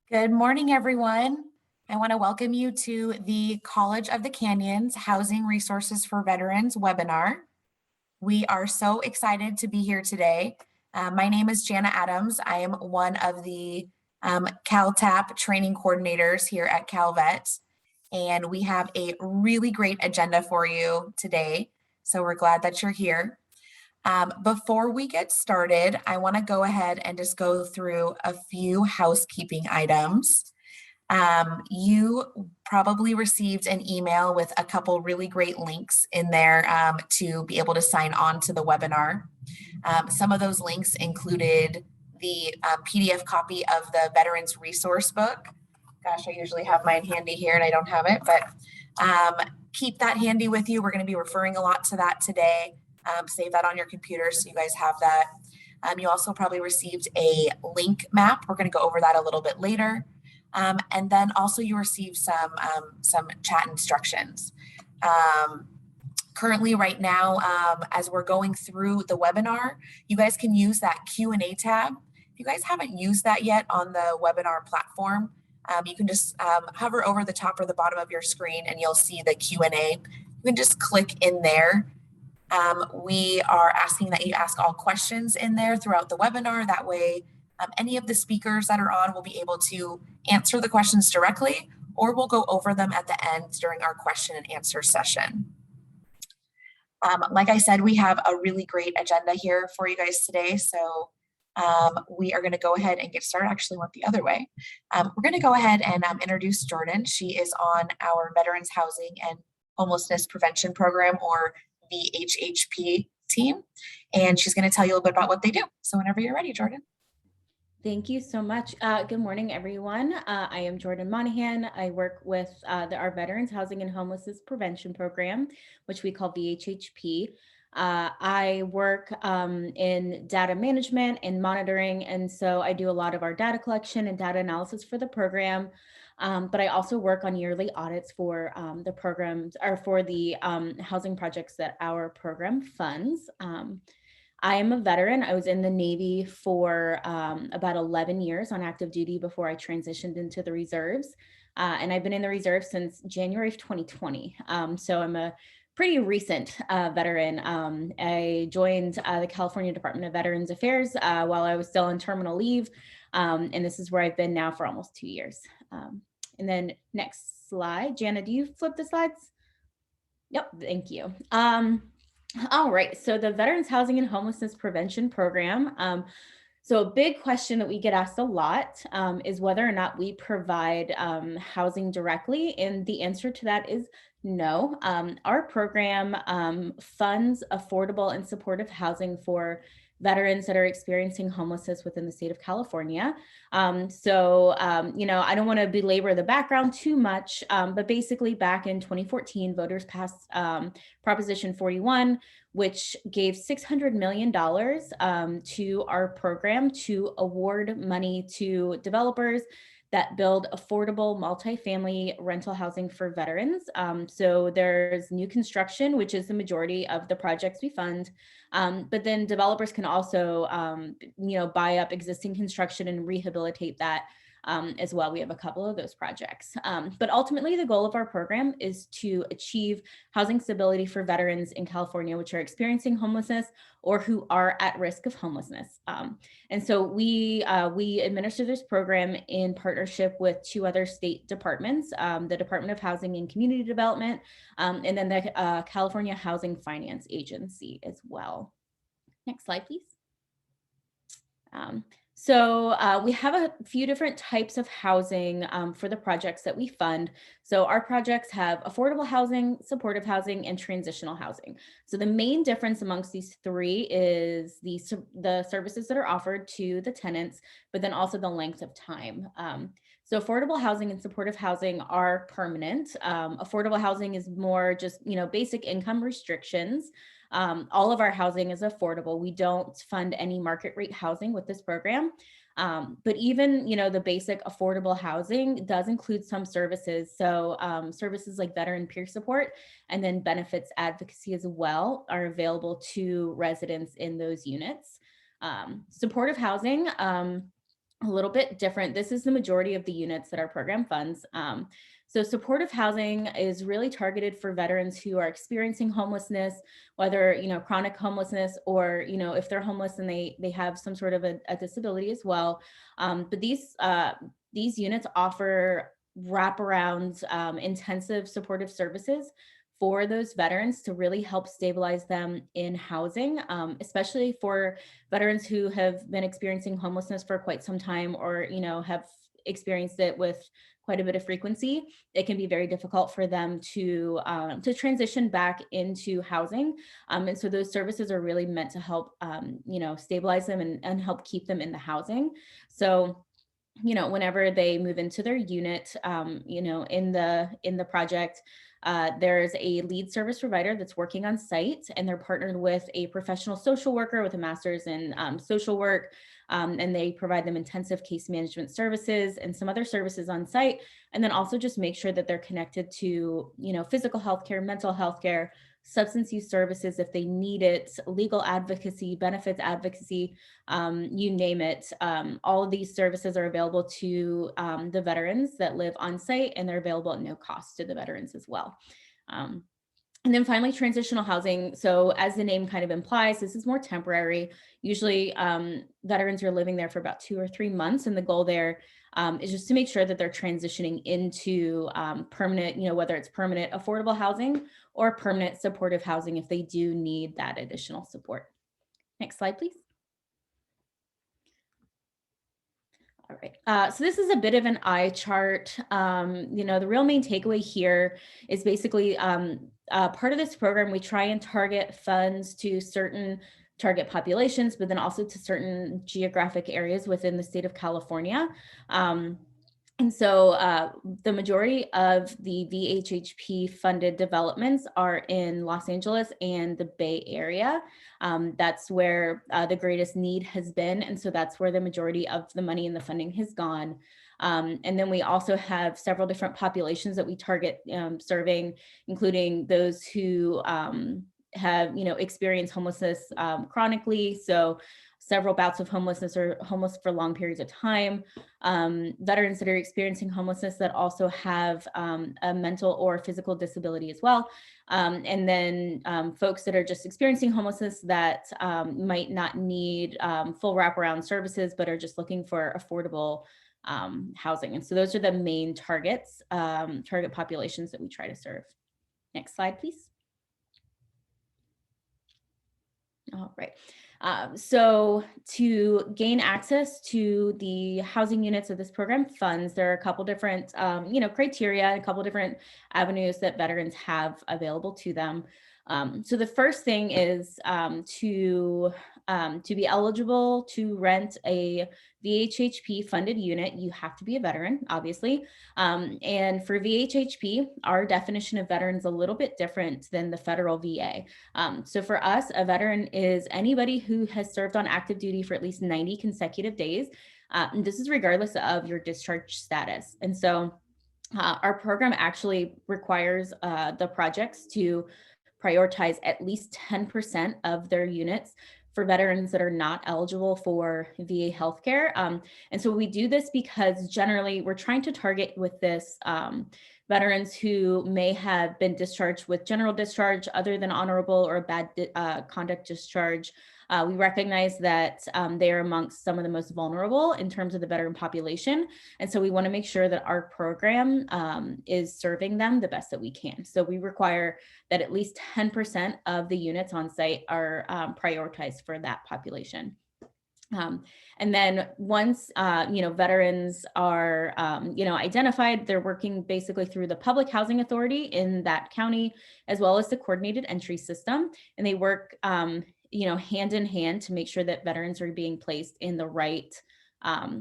Good morning, everyone. I want to welcome you to the College of the Canyons Housing Resources for Veterans webinar. We are so excited to be here today. My name is Jana Adams. I am one of the CalTAP training coordinators here at Calvet, and we have a really great agenda for you today. So we're glad that you're here. Before we get started, I want to go ahead and just go through a few housekeeping items. You probably received an email with a couple really great links in there to be able to sign on to the webinar. Some of those links included the PDF copy of the Veterans Resource Book. Gosh, I usually have mine handy here and I don't have it, but keep that handy with you. We're going to be referring a lot to that today. Save that on your computer so you guys have that. You also probably received a link map. We're going to go over that a little bit later. And then also you received some chat instructions. Currently right now, as we're going through the webinar, you guys can use that Q&A tab. If you guys haven't used that yet on the webinar platform, you can just hover over the top or the bottom of your screen and you'll see the Q&A. You can just click in there. We are asking that you ask all questions in there throughout the webinar. That way, any of the speakers that are on will be able to answer the questions directly, or we'll go over them at the end during our question and answer session. Like I said, we have a really great agenda here for you guys today. So we are going to go ahead and get started. Actually, went the other way. We're going to go ahead and introduce Jordan. She is on our Veterans Housing and Homelessness Prevention Program, or VHHP team, and she's going to tell you a little bit about what they do. So whenever you're ready, Jordan. Thank you so much. Good morning, everyone. I am Jordan Monahan. I work with our Veterans Housing and Homelessness Prevention Program, which we call VHHP. I work in data management and monitoring, and so I do a lot of our data collection and data analysis for the program. But I also work on yearly audits for the programs, or for the housing projects that our program funds. I am a veteran. I was in the Navy for about 11 years on active duty before I transitioned into the reserves. And I've been in the reserves since January of 2020. So I'm a pretty recent veteran. I joined the California Department of Veterans Affairs while I was still on terminal leave. And this is where I've been now for almost 2 years. And then next slide. Jana, do you flip the slides? Yep, thank you. All right, so the Veterans Housing and Homelessness Prevention Program. So a big question that we get asked a lot is whether or not we provide housing directly, and the answer to that is no. Our program funds affordable and supportive housing for veterans that are experiencing homelessness within the state of California. I don't want to belabor the background too much, but basically back in 2014, voters passed Proposition 41, which gave $600 million to our program to award money to developers that build affordable multifamily rental housing for veterans. So there's new construction, which is the majority of the projects we fund. But then developers can also, buy up existing construction and rehabilitate that as well. We have a couple of those projects. But ultimately, the goal of our program is to achieve housing stability for veterans in California, which are experiencing homelessness or who are at risk of homelessness. And so we administer this program in partnership with 2 other state departments, the Department of Housing and Community Development, and then the California Housing Finance Agency as well. Next slide, please. So we have a few different types of housing for the projects that we fund. So our projects have affordable housing, supportive housing, and transitional housing. So the main difference amongst these 3 is the services that are offered to the tenants, but then also the length of time. So affordable housing and supportive housing are permanent. Affordable housing is more just, basic income restrictions. All of our housing is affordable. We don't fund any market rate housing with this program. But even, the basic affordable housing does include some services. So services like veteran peer support and then benefits advocacy as well are available to residents in those units. Supportive housing, a little bit different. This is the majority of the units that our program funds. So supportive housing is really targeted for veterans who are experiencing homelessness, whether, chronic homelessness, or, if they're homeless and they have some sort of a disability as well. But these units offer wraparound intensive supportive services for those veterans to really help stabilize them in housing, especially for veterans who have been experiencing homelessness for quite some time, or have experienced it with quite a bit of frequency. It can be very difficult for them to transition back into housing, and so those services are really meant to help stabilize them and help keep them in the housing. So whenever they move into their unit, in the project, there's a lead service provider that's working on site, and they're partnered with a professional social worker with a master's in social work, and they provide them intensive case management services and some other services on site, and then also just make sure that they're connected to physical health care, mental health care, substance use services if they need it, legal advocacy, benefits advocacy, you name it. All of these services are available to the veterans that live on site, and they're available at no cost to the veterans as well. Um, and then finally, transitional housing. So as the name kind of implies, this is more temporary. Usually veterans are living there for about 2 or 3 months. And the goal there is just to make sure that they're transitioning into permanent, whether it's permanent affordable housing or permanent supportive housing if they do need that additional support. Next slide, please. All right. So this is a bit of an eye chart. The real main takeaway here is basically part of this program, we try and target funds to certain target populations, but then also to certain geographic areas within the state of California. And so the majority of the VHHP funded developments are in Los Angeles and the Bay Area. That's where the greatest need has been. And so that's where the majority of the money and the funding has gone. And then we also have several different populations that we target serving, including those who have, experienced homelessness chronically. So several bouts of homelessness or homeless for long periods of time, veterans that are experiencing homelessness that also have a mental or physical disability as well. And then folks that are just experiencing homelessness that might not need full wraparound services, but are just looking for affordable housing. And so those are the main target populations that we try to serve. Next slide, please. All right. So to gain access to the housing units of this program funds, there are a couple different, criteria, a couple different avenues that veterans have available to them. So the first thing is to be eligible to rent a VHHP funded unit, you have to be a veteran, obviously. And for VHHP, our definition of veteran is a little bit different than the federal VA. So for us, a veteran is anybody who has served on active duty for at least 90 consecutive days. And this is regardless of your discharge status. And so our program actually requires the projects to prioritize at least 10% of their units for veterans that are not eligible for VA healthcare. And so we do this because generally we're trying to target with this veterans who may have been discharged with general discharge other than honorable or a bad conduct discharge. We recognize that they are amongst some of the most vulnerable in terms of the veteran population. And so we want to make sure that our program is serving them the best that we can. So we require that at least 10% of the units on site are prioritized for that population. And then once, veterans are, identified, they're working basically through the public housing authority in that county, as well as the coordinated entry system. And they work, hand in hand to make sure that veterans are being placed in the right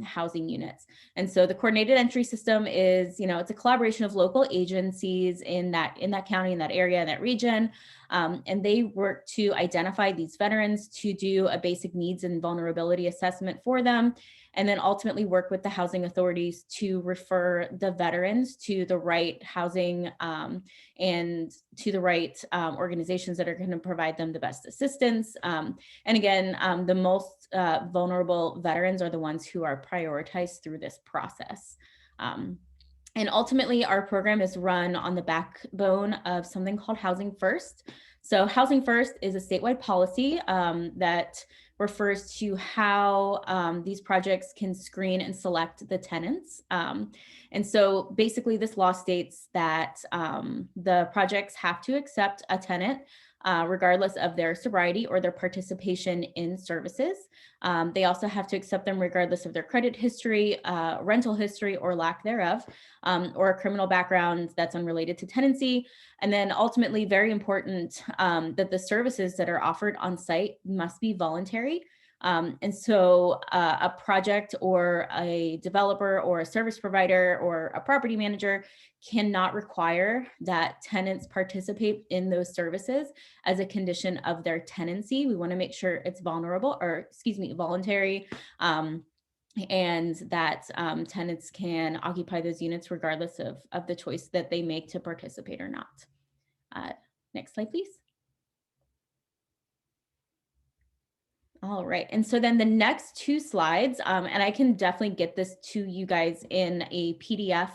housing units. And so the coordinated entry system is, it's a collaboration of local agencies in that county, in that area, in that region. And they work to identify these veterans, to do a basic needs and vulnerability assessment for them, and then ultimately work with the housing authorities to refer the veterans to the right housing and to the right organizations that are going to provide them the best assistance. And again, the most vulnerable veterans are the ones who are prioritized through this process. And ultimately, our program is run on the backbone of something called Housing First. So Housing First is a statewide policy that refers to how these projects can screen and select the tenants. And so basically this law states that the projects have to accept a tenant regardless of their sobriety or their participation in services. They also have to accept them regardless of their credit history, rental history, or lack thereof, or a criminal background that's unrelated to tenancy. And then ultimately, very important, that the services that are offered on site must be voluntary. And so a project or a developer or a service provider or a property manager cannot require that tenants participate in those services as a condition of their tenancy. We want to make sure it's voluntary. And that tenants can occupy those units regardless of the choice that they make to participate or not. Next slide, please. All right, and so then the next two slides, and I can definitely get this to you guys in a PDF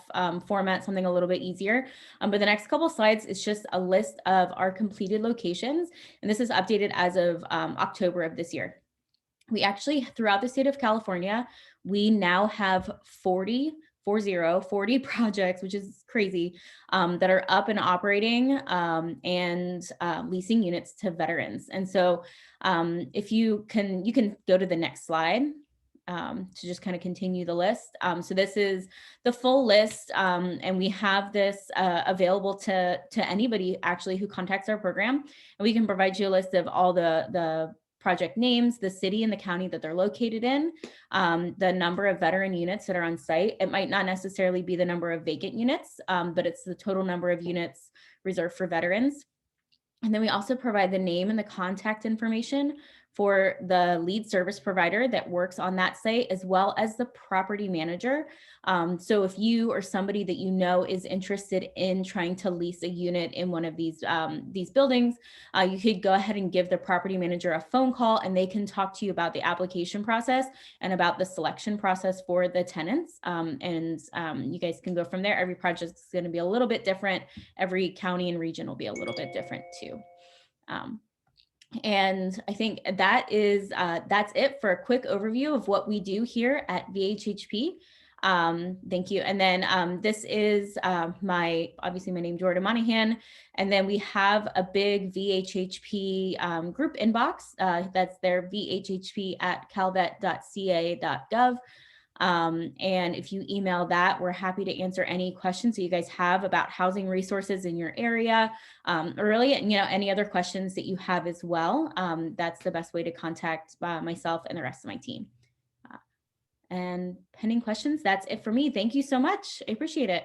format, something a little bit easier. But the next couple slides is just a list of our completed locations, and this is updated as of October of this year. We actually, throughout the state of California, we now have 40 projects, which is crazy, that are up and operating and leasing units to veterans. And so if you can go to the next slide to just kind of continue the list. So this is the full list, and we have this available to anybody actually who contacts our program. And we can provide you a list of all the project names, the city and the county that they're located in, the number of veteran units that are on site. It might not necessarily be the number of vacant units, but it's the total number of units reserved for veterans. And then we also provide the name and the contact information for the lead service provider that works on that site, as well as the property manager. So if you or somebody that you know is interested in trying to lease a unit in one of these buildings, you could go ahead and give the property manager a phone call, and they can talk to you about the application process and about the selection process for the tenants. You guys can go from there. Every project is going to be a little bit different. Every county and region will be a little bit different too. And I think that's it for a quick overview of what we do here at VHHP. Thank you. And then this is obviously my name, Jordan Monahan. And then we have a big VHHP group inbox. That's their VHHP at calvet.ca.gov. And if you email that, we're happy to answer any questions that you guys have about housing resources in your area, or really, any other questions that you have as well. That's the best way to contact myself and the rest of my team. And pending questions, that's it for me. Thank you so much. I appreciate it.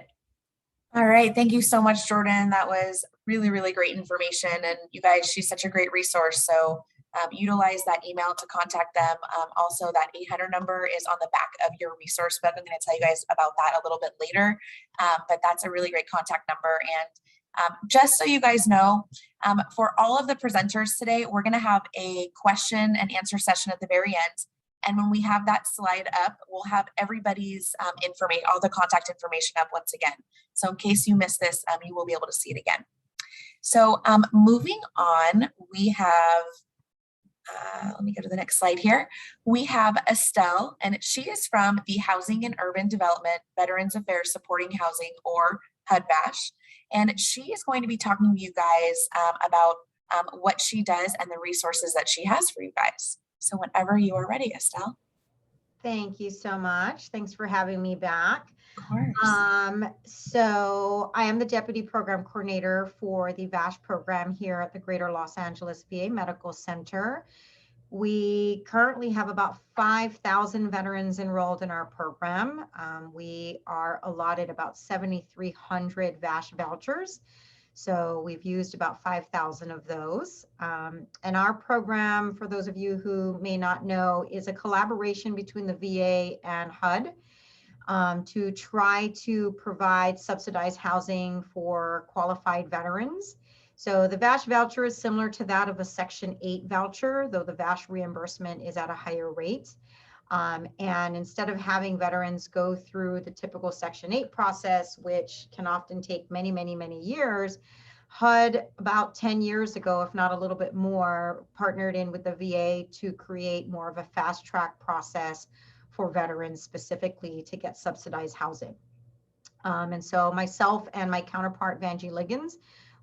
All right. Thank you so much, Jordan. That was really, really great information. And you guys, she's such a great resource. So utilize that email to contact them. Also, that 800 number is on the back of your resource book. I'm going to tell you guys about that a little bit later. But that's a really great contact number. And just so you guys know, for all of the presenters today, we're going to have a question and answer session at the very end. And when we have that slide up, we'll have everybody's information, all the contact information up once again. So in case you missed this, you will be able to see it again. So moving on, we have, let me go to the next slide here. We have Estelle, and she is from the Housing and Urban Development Veterans Affairs Supporting Housing, or HUD-VASH. And she is going to be talking to you guys about what she does and the resources that she has for you guys. So whenever you are ready, Estelle. Thank you so much. Thanks for having me back. Of course. So I am the Deputy Program Coordinator for the VASH program here at the Greater Los Angeles VA Medical Center. We currently have about 5,000 veterans enrolled in our program. We are allotted about 7,300 VASH vouchers. So we've used about 5,000 of those. And our program, for those of you who may not know, is a collaboration between the VA and HUD to try to provide subsidized housing for qualified veterans. So the VASH voucher is similar to that of a Section 8 voucher, though the VASH reimbursement is at a higher rate. And instead of having veterans go through the typical Section 8 process, which can often take many, many, many years, HUD about 10 years ago, if not a little bit more, partnered in with the VA to create more of a fast track process for veterans specifically to get subsidized housing. And so myself and my counterpart, Vanjie Liggins,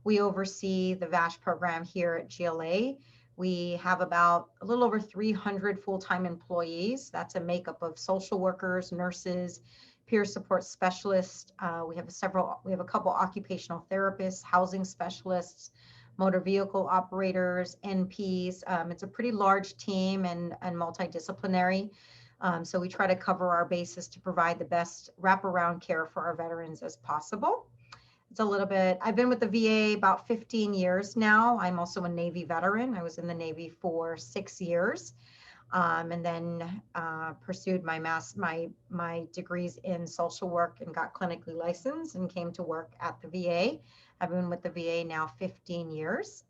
we oversee the VASH program here at GLA. We have about a little over 300 full-time employees. That's a makeup of social workers, nurses, peer support specialists. We have a couple occupational therapists, housing specialists, motor vehicle operators, NPs. It's a pretty large team and multidisciplinary. So we try to cover our bases to provide the best wraparound care for our veterans as possible. It's a little bit, I've been with the VA about 15 years now. I'm also a Navy veteran. I was in the Navy for 6 years, and then pursued my degrees in social work and got clinically licensed and came to work at the VA. I've been with the VA now 15 years.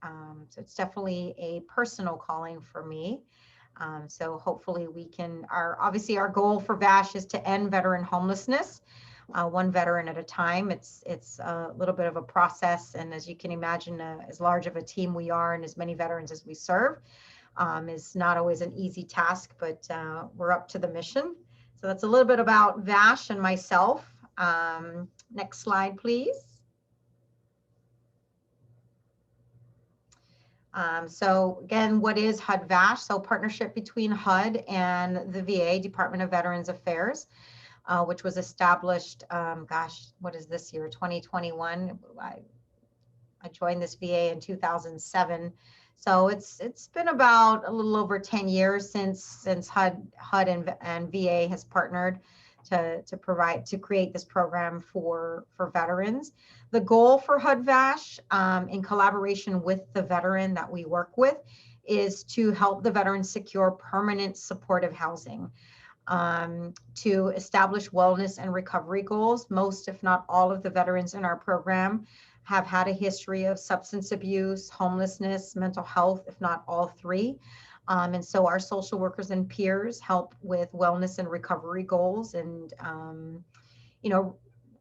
So it's definitely a personal calling for me. So hopefully we can, obviously our goal for VASH is to end veteran homelessness. One veteran at a time. It's a little bit of a process, and as you can imagine, as large of a team we are and as many veterans as we serve, is not always an easy task, but we're up to the mission. So that's a little bit about VASH and myself. Next slide, please. So again, what is HUD-VASH? So partnership between HUD and the VA, Department of Veterans Affairs, which was established, what is this year, 2021? I joined this VA in 2007. So it's been about a little over 10 years since HUD and VA has partnered to create this program for veterans. The goal for HUD-VASH, in collaboration with the veteran that we work with, is to help the veteran secure permanent supportive housing, to establish wellness and recovery goals. Most, if not all, of the veterans in our program have had a history of substance abuse, homelessness, mental health, if not all three. And so our social workers and peers help with wellness and recovery goals. And,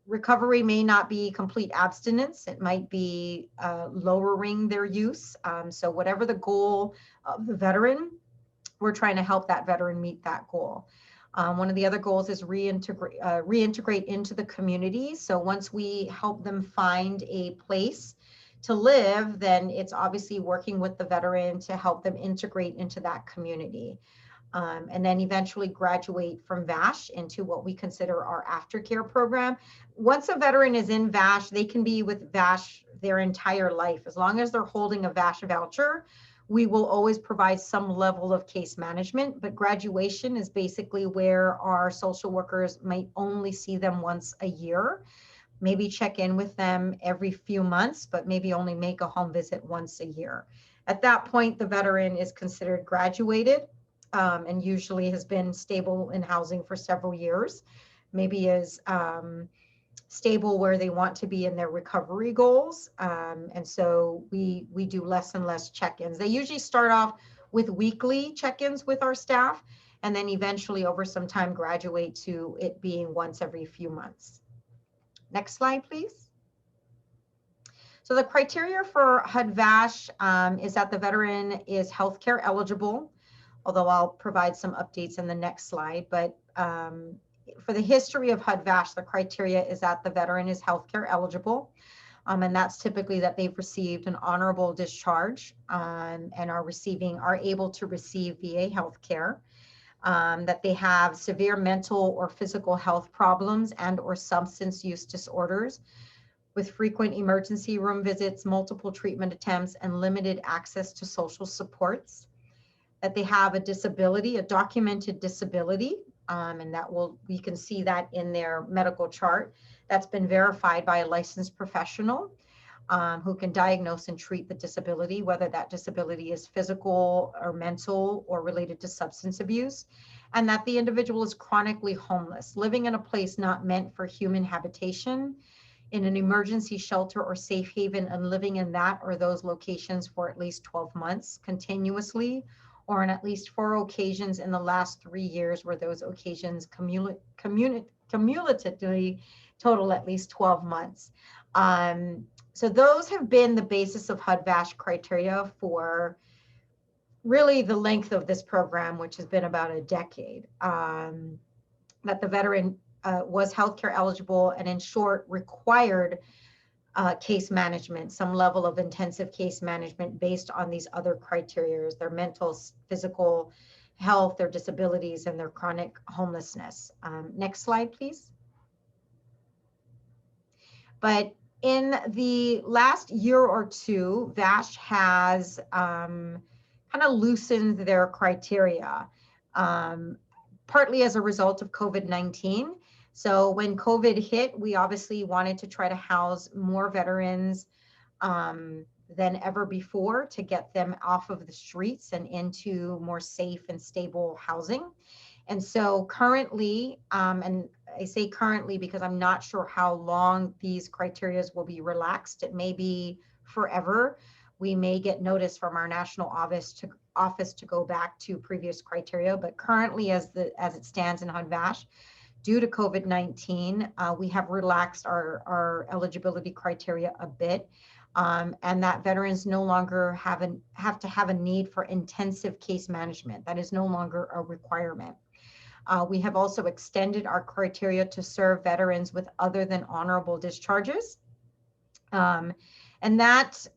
recovery may not be complete abstinence. It might be lowering their use. So whatever the goal of the veteran, we're trying to help that veteran meet that goal. One of the other goals is reintegrate into the community. So once we help them find a place to live, then it's obviously working with the veteran to help them integrate into that community. And then eventually graduate from VASH into what we consider our aftercare program. Once a veteran is in VASH, they can be with VASH their entire life. As long as they're holding a VASH voucher, we will always provide some level of case management, but graduation is basically where our social workers might only see them once a year, maybe check in with them every few months, but maybe only make a home visit once a year. At that point, the veteran is considered graduated, and usually has been stable in housing for several years, maybe is stable where they want to be in their recovery goals. And so we do less and less check-ins. They usually start off with weekly check-ins with our staff, and then eventually over some time graduate to it being once every few months. Next slide, please. So the criteria for HUD-VASH is that the veteran is healthcare eligible, although I'll provide some updates in the next slide. But for the history of HUD-VASH, the criteria is that the veteran is healthcare eligible. And that's typically that they've received an honorable discharge and are able to receive VA healthcare, that they have severe mental or physical health problems and or substance use disorders with frequent emergency room visits, multiple treatment attempts, and limited access to social supports, that they have a disability, a documented disability, and we can see that in their medical chart that's been verified by a licensed professional, who can diagnose and treat the disability, whether that disability is physical or mental or related to substance abuse, and that the individual is chronically homeless, living in a place not meant for human habitation, in an emergency shelter or safe haven, and living in that or those locations for at least 12 months continuously, or on at least 4 occasions in the last 3 years, where those occasions cumulatively total at least 12 months. So those have been the basis of HUD-VASH criteria for really the length of this program, which has been about a decade, that the veteran was healthcare eligible and, in short, required case management, some level of intensive case management based on these other criteria: their mental, physical health, their disabilities, and their chronic homelessness. Next slide, please. But in the last year or two, VASH has kind of loosened their criteria, partly as a result of COVID-19. So when COVID hit, we obviously wanted to try to house more veterans than ever before, to get them off of the streets and into more safe and stable housing. And so currently, and I say currently because I'm not sure how long these criteria will be relaxed. It may be forever. We may get notice from our national office to go back to previous criteria. But currently, as it stands in HUD-VASH, due to COVID-19, we have relaxed our eligibility criteria a bit, and that veterans no longer have to have a need for intensive case management. That is no longer a requirement. We have also extended our criteria to serve veterans with other than honorable discharges. And that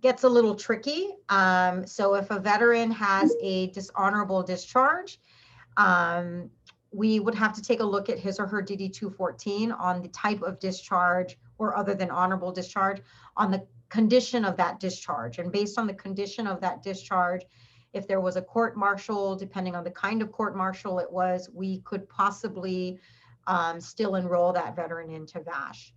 gets a little tricky. So if a veteran has a dishonorable discharge, we would have to take a look at his or her DD-214 on the type of discharge, or other than honorable discharge, on the condition of that discharge. And based on the condition of that discharge, if there was a court martial, depending on the kind of court martial it was, we could possibly still enroll that veteran into VASH.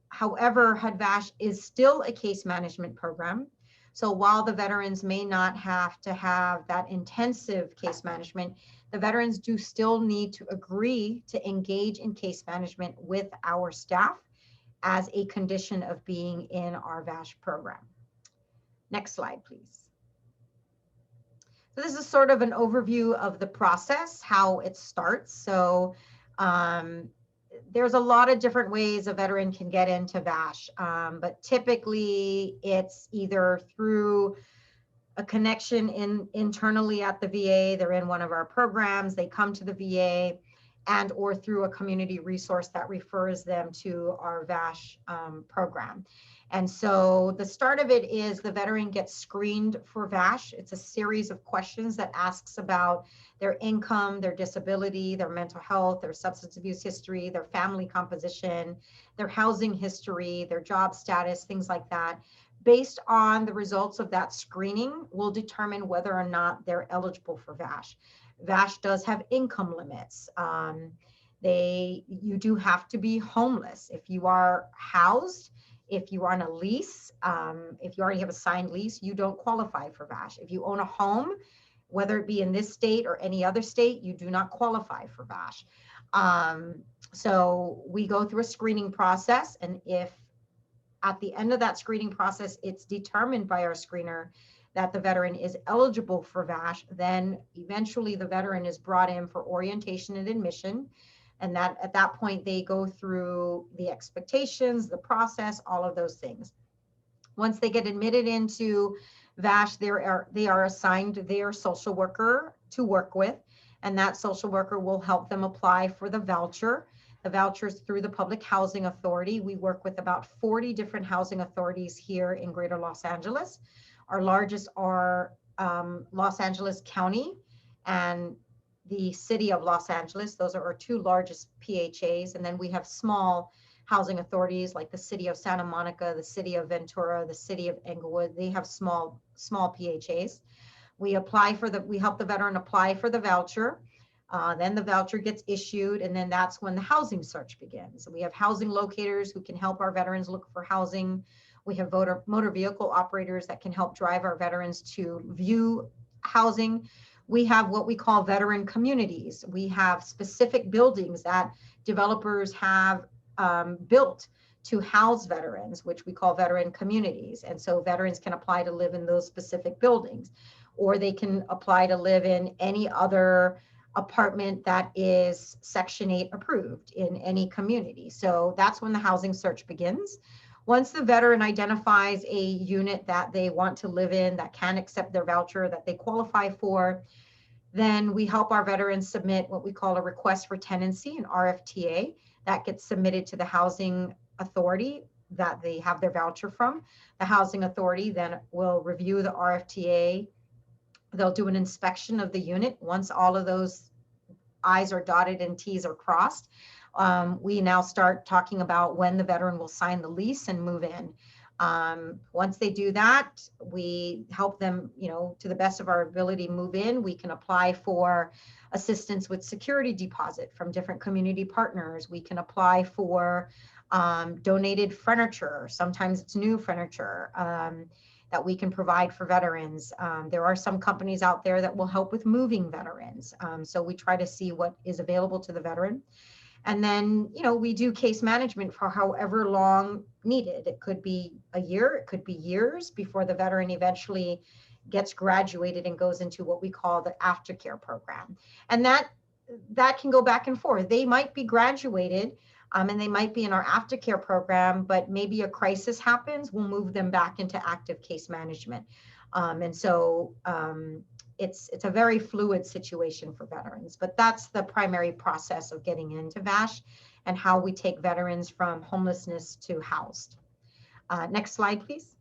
However, HUD-VASH is still a case management program. So while the veterans may not have to have that intensive case management, the veterans do still need to agree to engage in case management with our staff as a condition of being in our VASH program. Next slide, please. So this is sort of an overview of the process, how it starts. So there's a lot of different ways a veteran can get into VASH, but typically it's either through a connection internally at the VA, they're in one of our programs, they come to the VA, and or through a community resource that refers them to our VASH program. And so the start of it is the veteran gets screened for VASH. It's a series of questions that asks about their income, their disability, their mental health, their substance abuse history, their family composition, their housing history, their job status, things like that. Based on the results of that screening, we'll determine whether or not they're eligible for VASH. VASH does have income limits. You do have to be homeless. If you are housed, if you are on a lease, if you already have a signed lease, you don't qualify for VASH. If you own a home, whether it be in this state or any other state, you do not qualify for VASH. So we go through a screening process, and if at the end of that screening process, it's determined by our screener that the veteran is eligible for VASH, then eventually the veteran is brought in for orientation and admission. And that at that point, they go through the expectations, the process, all of those things. Once they get admitted into VASH, they are assigned their social worker to work with, and that social worker will help them apply for the voucher. The vouchers through the Public Housing Authority. We work with about 40 different housing authorities here in Greater Los Angeles. Our largest are Los Angeles County and the City of Los Angeles. Those are our 2 largest PHAs. And then we have small housing authorities like the City of Santa Monica, the City of Ventura, the City of Englewood. They have small PHAs. We help the veteran apply for the voucher. Then the voucher gets issued, and then that's when the housing search begins. We have housing locators who can help our veterans look for housing. We have motor vehicle operators that can help drive our veterans to view housing. We have what we call veteran communities. We have specific buildings that developers have built to house veterans, which we call veteran communities. And so veterans can apply to live in those specific buildings, or they can apply to live in any other apartment that is Section 8 approved in any community. So that's when the housing search begins. Once the veteran identifies a unit that they want to live in, that can accept their voucher, that they qualify for, then we help our veterans submit what we call a request for tenancy, an RFTA, that gets submitted to the housing authority that they have their voucher from. The housing authority then will review the RFTA. They'll do an inspection of the unit. Once all of those I's are dotted and T's are crossed, we now start talking about when the veteran will sign the lease and move in. Once they do that, we help them, to the best of our ability, move in. We can apply for assistance with security deposit from different community partners. We can apply for donated furniture. Sometimes it's new furniture that we can provide for veterans. There are some companies out there that will help with moving veterans. So we try to see what is available to the veteran. And then, we do case management for however long needed. It could be a year, it could be years before the veteran eventually gets graduated and goes into what we call the aftercare program. And that can go back and forth. They might be graduated and they might be in our aftercare program, but maybe a crisis happens, we'll move them back into active case management. And so it's a very fluid situation for veterans, but that's the primary process of getting into VASH and how we take veterans from homelessness to housed. Next slide, please.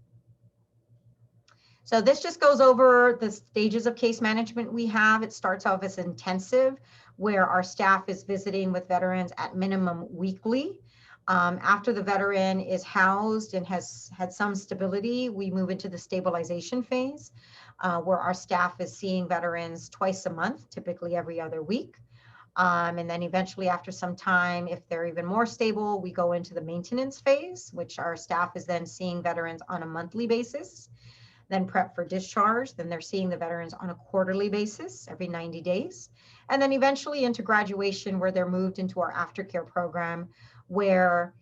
So this just goes over the stages of case management we have. It starts off as intensive, where our staff is visiting with veterans at minimum weekly. After the veteran is housed and has had some stability, we move into the stabilization phase, where our staff is seeing veterans twice a month, typically every other week. And then eventually, after some time, if they're even more stable, we go into the maintenance phase, which our staff is then seeing veterans on a monthly basis. Then prep for discharge. Then they're seeing the veterans on a quarterly basis every 90 days. And then eventually into graduation, where they're moved into our aftercare program, where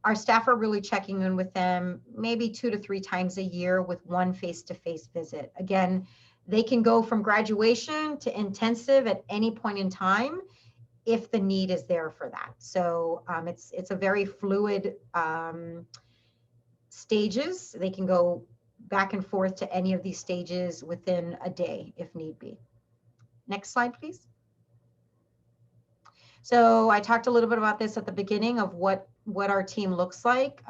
our staff are really checking in with them maybe 2 to 3 times a year with one face-to-face visit. Again, they can go from graduation to intensive at any point in time if the need is there for that. So it's a very fluid stages. They can go back and forth to any of these stages within a day if need be. Next slide, please. So I talked a little bit about this at the beginning of what our team looks like.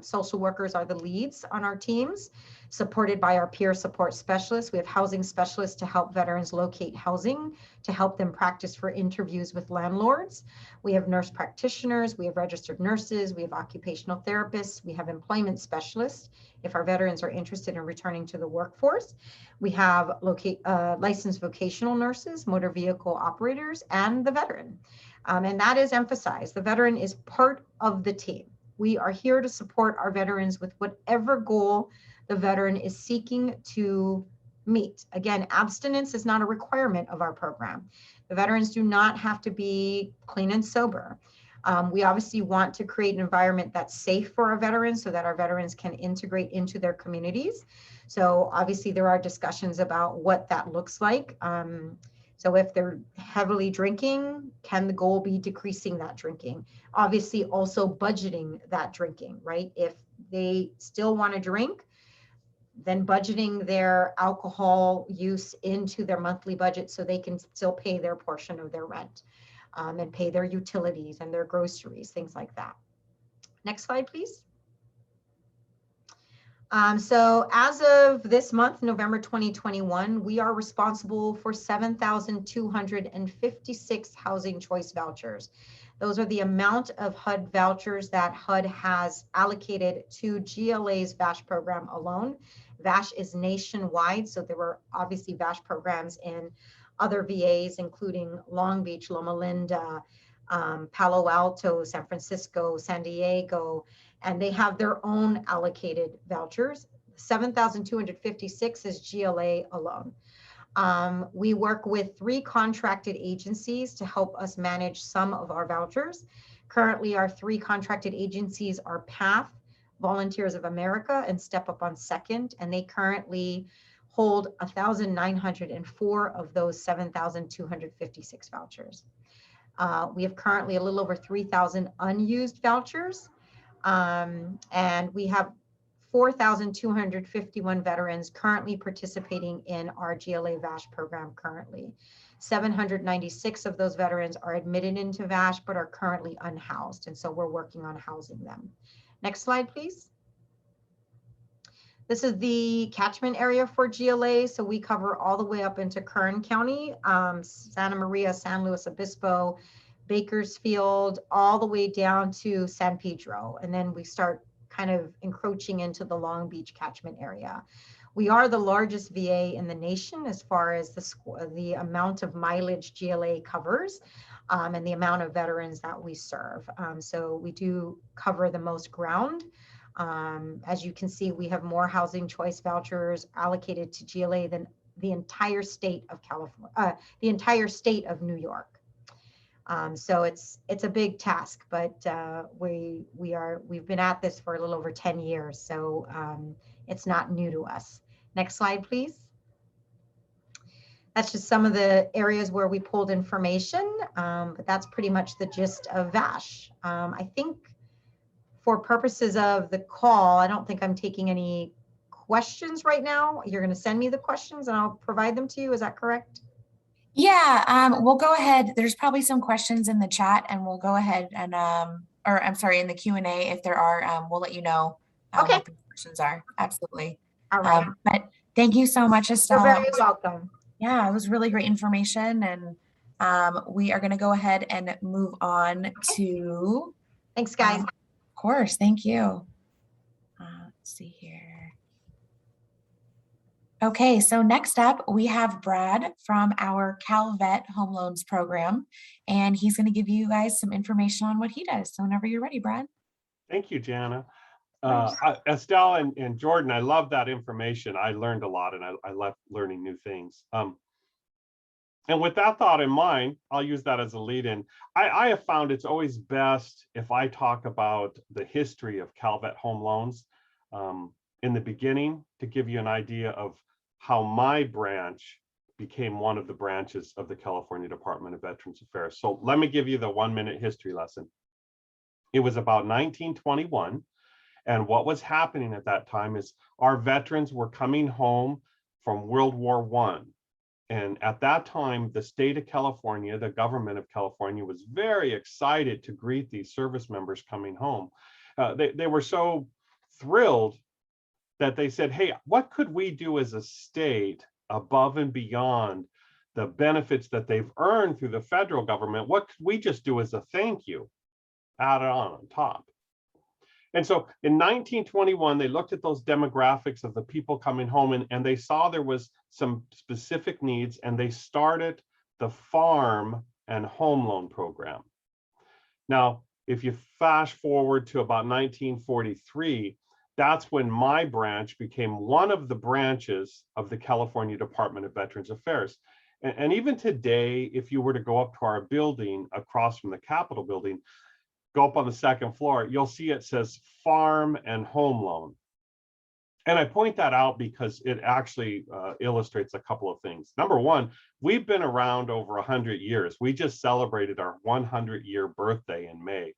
Social workers are the leads on our teams, supported by our peer support specialists. We have housing specialists to help veterans locate housing, to help them practice for interviews with landlords. We have nurse practitioners, we have registered nurses, we have occupational therapists, we have employment specialists if our veterans are interested in returning to the workforce. We have licensed vocational nurses, motor vehicle operators, and the veteran. And that is emphasized. The veteran is part of the team. We are here to support our veterans with whatever goal the veteran is seeking to meet. Again, abstinence is not a requirement of our program. The veterans do not have to be clean and sober. We obviously want to create an environment that's safe for our veterans so that our veterans can integrate into their communities. So obviously there are discussions about what that looks like. So if they're heavily drinking, can the goal be decreasing that drinking? Obviously also budgeting that drinking, right? If they still want to drink, then budgeting their alcohol use into their monthly budget so they can still pay their portion of their rent and pay their utilities and their groceries, things like that. Next slide, please. So as of this month, November 2021, we are responsible for 7,256 housing choice vouchers. Those are the amount of HUD vouchers that HUD has allocated to GLA's VASH program alone. VASH is nationwide, so there were obviously VASH programs in other VAs, including Long Beach, Loma Linda, Palo Alto, San Francisco, San Diego, and they have their own allocated vouchers. 7,256 is GLA alone. We work with 3 contracted agencies to help us manage some of our vouchers. Currently, our 3 contracted agencies are PATH, Volunteers of America, and Step Up on Second, and they currently hold 1,904 of those 7,256 vouchers. We have currently a little over 3,000 unused vouchers, and we have 4,251 veterans currently participating in our GLA VASH program currently. 796 of those veterans are admitted into VASH but are currently unhoused, and so we're working on housing them. Next slide, please. This is the catchment area for GLA, so we cover all the way up into Kern County, Santa Maria, San Luis Obispo, Bakersfield, all the way down to San Pedro, and then we start kind of encroaching into the Long Beach catchment area. We are the largest VA in the nation as far as the amount of mileage GLA covers, and the amount of veterans that we serve. So we do cover the most ground. As you can see, we have more housing choice vouchers allocated to GLA than the entire state of California, the entire state of New York. So it's a big task, but we've been at this for a little over 10 years, so it's not new to us. Next slide, please. That's just some of the areas where we pulled information, but that's pretty much the gist of VASH. I think for purposes of the call, I don't think I'm taking any questions right now. You're going to send me the questions and I'll provide them to you. Is that correct? Yeah, we'll go ahead. There's probably some questions in the chat and we'll go ahead and, or I'm sorry, in the Q&A, if there are, we'll let you know Okay. what the questions are. Absolutely. All right. But thank you so much, Estelle. You're very welcome. Yeah, it was really great information. And we are going to go ahead and move on to. Thanks, guys. Of course. Thank you. Let's see here. Okay, so next up, we have Brad from our CalVet Home Loans program, and he's going to give you guys some information on what he does. So whenever you're ready, Brad. Thank you, Jana. Estelle and Jordan, I love that information. I learned a lot and I love learning new things. And with that thought in mind, I'll use that as a lead in. I have found it's always best if I talk about the history of CalVet Home Loans in the beginning to give you an idea of how my branch became one of the branches of the California Department of Veterans Affairs. So let me give you the 1-minute history lesson. It was about 1921. And what was happening at that time is our veterans were coming home from World War I. And at that time, the state of California, the government of California was very excited to greet these service members coming home. They were so thrilled that they said, hey, what could we do as a state above and beyond the benefits that they've earned through the federal government? What could we just do as a thank you? Add it on top. And so in 1921, they looked at those demographics of the people coming home and they saw there was some specific needs and they started the farm and home loan program. Now, if you fast forward to about 1943, that's when my branch became one of the branches of the California Department of Veterans Affairs. And even today, if you were to go up to our building across from the Capitol building, go up on the second floor, you'll see it says farm and home loan. And I point that out because it actually illustrates a couple of things. Number one, we've been around over 100 years. We just celebrated our 100-year birthday in May.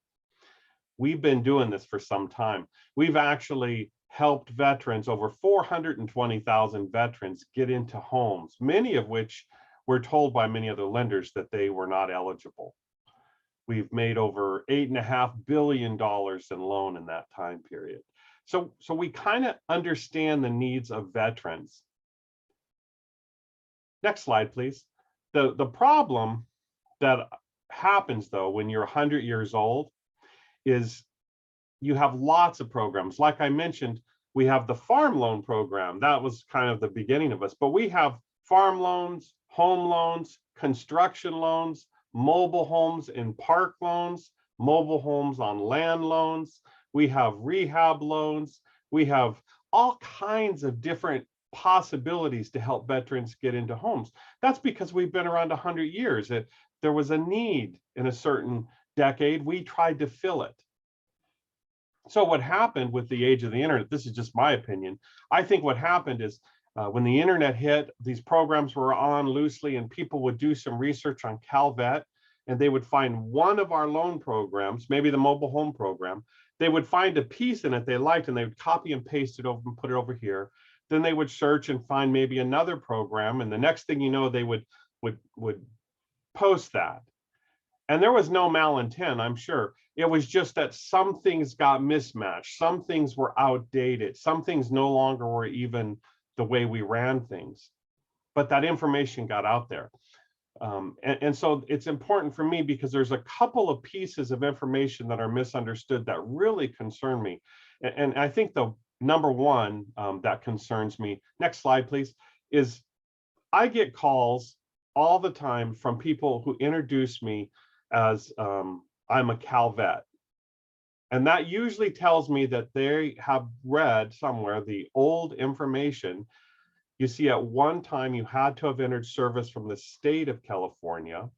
We've been doing this for some time. We've actually helped veterans, over 420,000 veterans, get into homes, many of which were told by many other lenders that they were not eligible. We've made over $8.5 billion in loan in that time period. So we kind of understand the needs of veterans. Next slide, please. The problem that happens, though, when you're 100 years old is you have lots of programs. Like I mentioned, we have the farm loan program. That was kind of the beginning of us, but we have farm loans, home loans, construction loans, mobile homes in park loans, mobile homes on land loans. We have rehab loans. We have all kinds of different possibilities to help veterans get into homes. That's because we've been around 100 years. There was a need in a certain decade. We tried to fill it. So what happened with the age of the internet, this is just my opinion, I think what happened is when the internet hit, these programs were on loosely and people would do some research on CalVet and they would find one of our loan programs, maybe the mobile home program. They would find a piece in it they liked and they would copy and paste it over and put it over here. Then they would search and find maybe another program. And the next thing you know, they would post that. And there was no malintent, I'm sure. It was just that some things got mismatched. Some things were outdated. Some things no longer were even the way we ran things. But that information got out there. And so it's important for me because there's a couple of pieces of information that are misunderstood that really concern me. And I think the number one that concerns me, next slide, please, is I get calls all the time from people who introduce me as I'm a CalVet. And that usually tells me that they have read somewhere the old information. You see, at one time, you had to have entered service from the state of California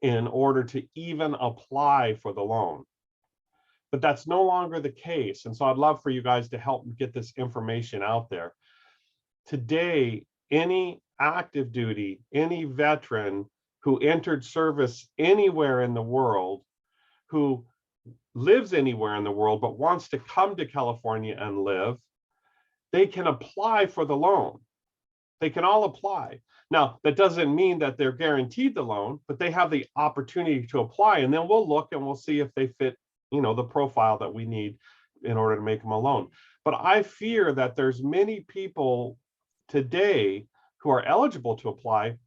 in order to even apply for the loan. But that's no longer the case. And so I'd love for you guys to help get this information out there. Today, any active duty, any veteran who entered service anywhere in the world, who lives anywhere in the world, but wants to come to California and live, they can apply for the loan. They can all apply. Now, that doesn't mean that they're guaranteed the loan, but they have the opportunity to apply. And then we'll look and we'll see if they fit, the profile that we need in order to make them a loan. But I fear that there's many people today who are eligible to apply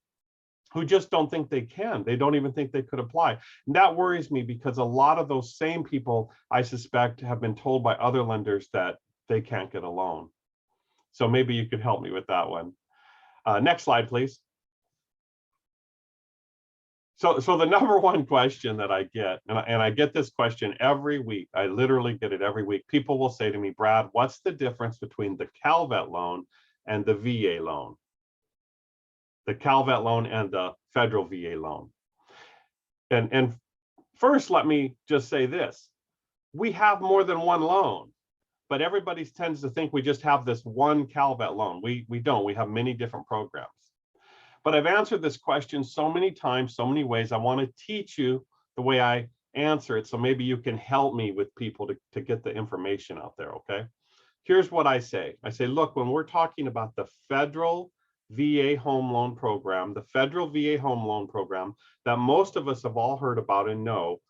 who just don't think they can. They don't even think they could apply. And that worries me because a lot of those same people, I suspect, have been told by other lenders that they can't get a loan. So maybe you could help me with that one. Next slide, please. So the number one question that I get, and I get this question every week, I literally get it every week. People will say to me, Brad, what's the difference between the CalVet loan and the VA loan? The CalVet loan and the federal VA loan. And first, let me just say this. We have more than one loan, but everybody tends to think we just have this one CalVet loan. We don't. We have many different programs. But I've answered this question so many times, so many ways. I want to teach you the way I answer it, so maybe you can help me with people to get the information out there, okay? Here's what I say. I say, look, when we're talking about the federal VA home loan program, the federal VA home loan program that most of us have all heard about and know,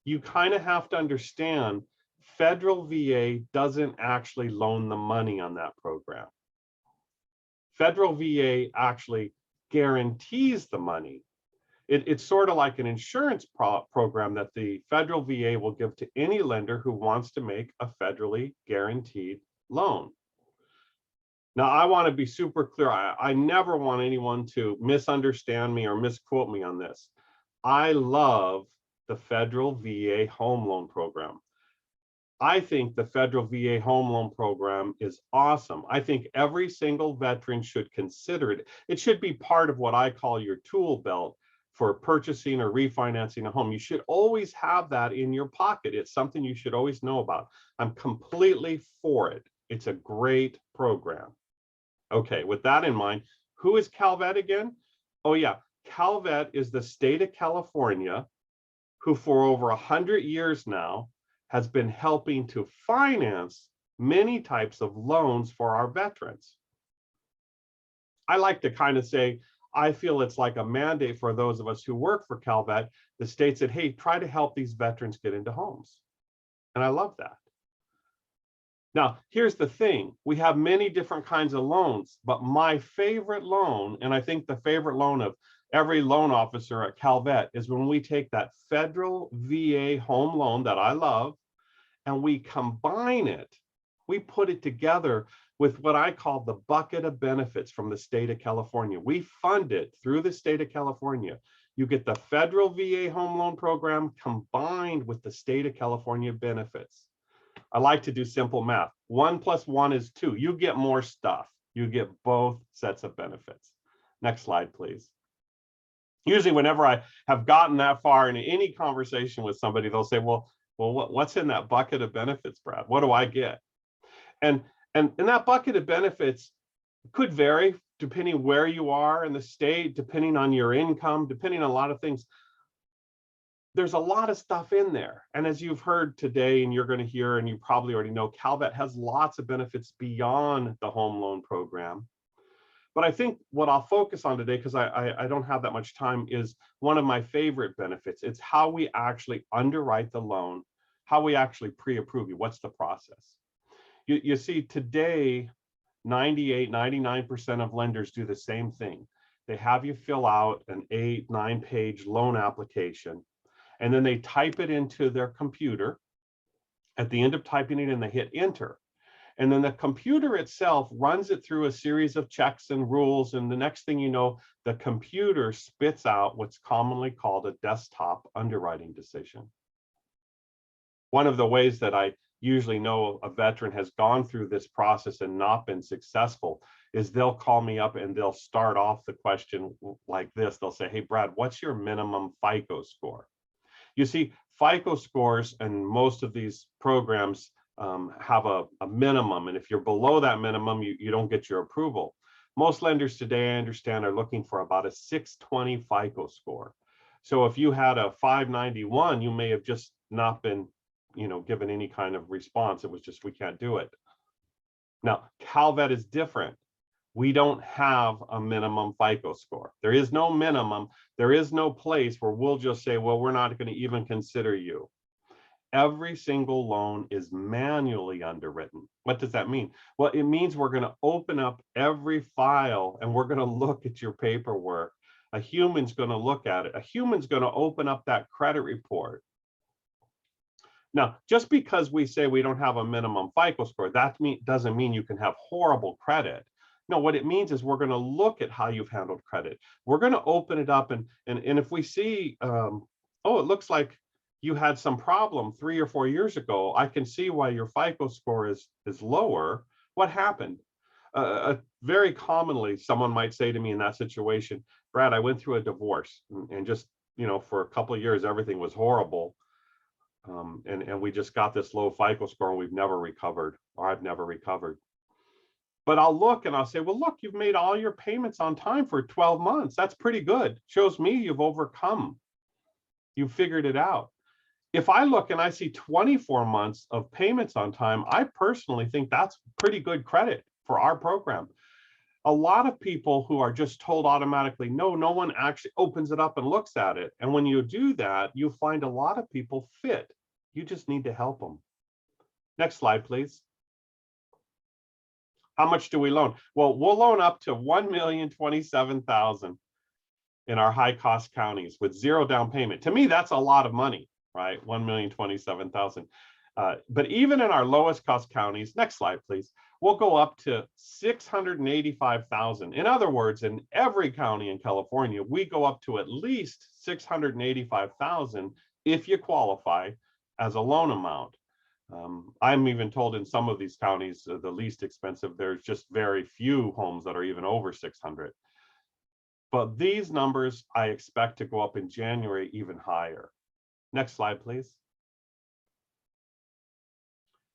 you kind of have to understand federal VA doesn't actually loan the money on that program. Federal VA actually guarantees the money. It's sort of like an insurance program that the federal VA will give to any lender who wants to make a federally guaranteed loan. Now, I want to be super clear. I never want anyone to misunderstand me or misquote me on this. I love the federal VA home loan program. I think the federal VA home loan program is awesome. I think every single veteran should consider it. It should be part of what I call your tool belt for purchasing or refinancing a home. You should always have that in your pocket. It's something you should always know about. I'm completely for it. It's a great program. Okay, with that in mind, who is CalVet again? Oh yeah, CalVet is the state of California who for over 100 years now has been helping to finance many types of loans for our veterans. I like to kind of say, I feel it's like a mandate for those of us who work for CalVet. The state said, hey, try to help these veterans get into homes. And I love that. Now, here's the thing. We have many different kinds of loans, but my favorite loan, and I think the favorite loan of every loan officer at CalVet, is when we take that federal VA home loan that I love, and we combine it We put it together with what I call the bucket of benefits from the state of California. We fund it through the state of California. You get the federal VA home loan program combined with the state of California benefits. I like to do simple math. 1 + 1 is 2. You get more stuff. You get both sets of benefits. Next slide, please. Usually whenever I have gotten that far in any conversation with somebody, they'll say, well, what's in that bucket of benefits, Brad? What do I get? And that bucket of benefits could vary depending where you are in the state, depending on your income, depending on a lot of things. There's a lot of stuff in there. And as you've heard today, and you're going to hear, and you probably already know, Calvet has lots of benefits beyond the home loan program. But I think what I'll focus on today, because I don't have that much time, is one of my favorite benefits. It's how we actually underwrite the loan, how we actually pre-approve you. What's the process? You see, today, 99% of lenders do the same thing. They have you fill out an 8-9 page loan application, and then they type it into their computer. At the end of typing it in, they hit enter. And then the computer itself runs it through a series of checks and rules. And the next thing you know, the computer spits out what's commonly called a desktop underwriting decision. One of the ways that I usually know a veteran has gone through this process and not been successful is they'll call me up and they'll start off the question like this. They'll say, hey, Brad, what's your minimum FICO score? You see, FICO scores and most of these programs have a minimum. And if you're below that minimum, you don't get your approval. Most lenders today, I understand, are looking for about a 620 FICO score. So if you had a 591, you may have just not been, given any kind of response. It was just, we can't do it. Now, Calvet is different. We don't have a minimum FICO score. There is no minimum. There is no place where we'll just say, well, we're not going to even consider you. Every single loan is manually underwritten. What does that mean? Well, it means we're going to open up every file and we're going to look at your paperwork. A human's going to look at it. A human's going to open up that credit report. Now, just because we say we don't have a minimum FICO score, that doesn't mean you can have horrible credit. No, what it means is we're going to look at how you've handled credit. We're going to open it up, and if we see, oh, it looks like you had some problem 3 or 4 years ago. I can see why your FICO score is lower. What happened? Very commonly, someone might say to me in that situation, Brad, I went through a divorce, and just, for a couple of years, everything was horrible. And we just got this low FICO score and we've never recovered, or I've never recovered. But I'll look and I'll say, well, look, you've made all your payments on time for 12 months. That's pretty good. Shows me you've overcome. You've figured it out. If I look and I see 24 months of payments on time, I personally think that's pretty good credit for our program. A lot of people who are just told automatically, no one actually opens it up and looks at it. And when you do that, you find a lot of people fit. You just need to help them. Next slide, please. How much do we loan? Well, we'll loan up to $1,027,000 in our high cost counties with zero down payment. To me, that's a lot of money, right? $1,027,000. But even in our lowest cost counties, next slide, please, we'll go up to $685,000. In other words, in every county in California, we go up to at least $685,000 if you qualify as a loan amount. I'm even told in some of these counties, the least expensive, there's just very few homes that are even over 600. But these numbers, I expect to go up in January even higher. Next slide, please.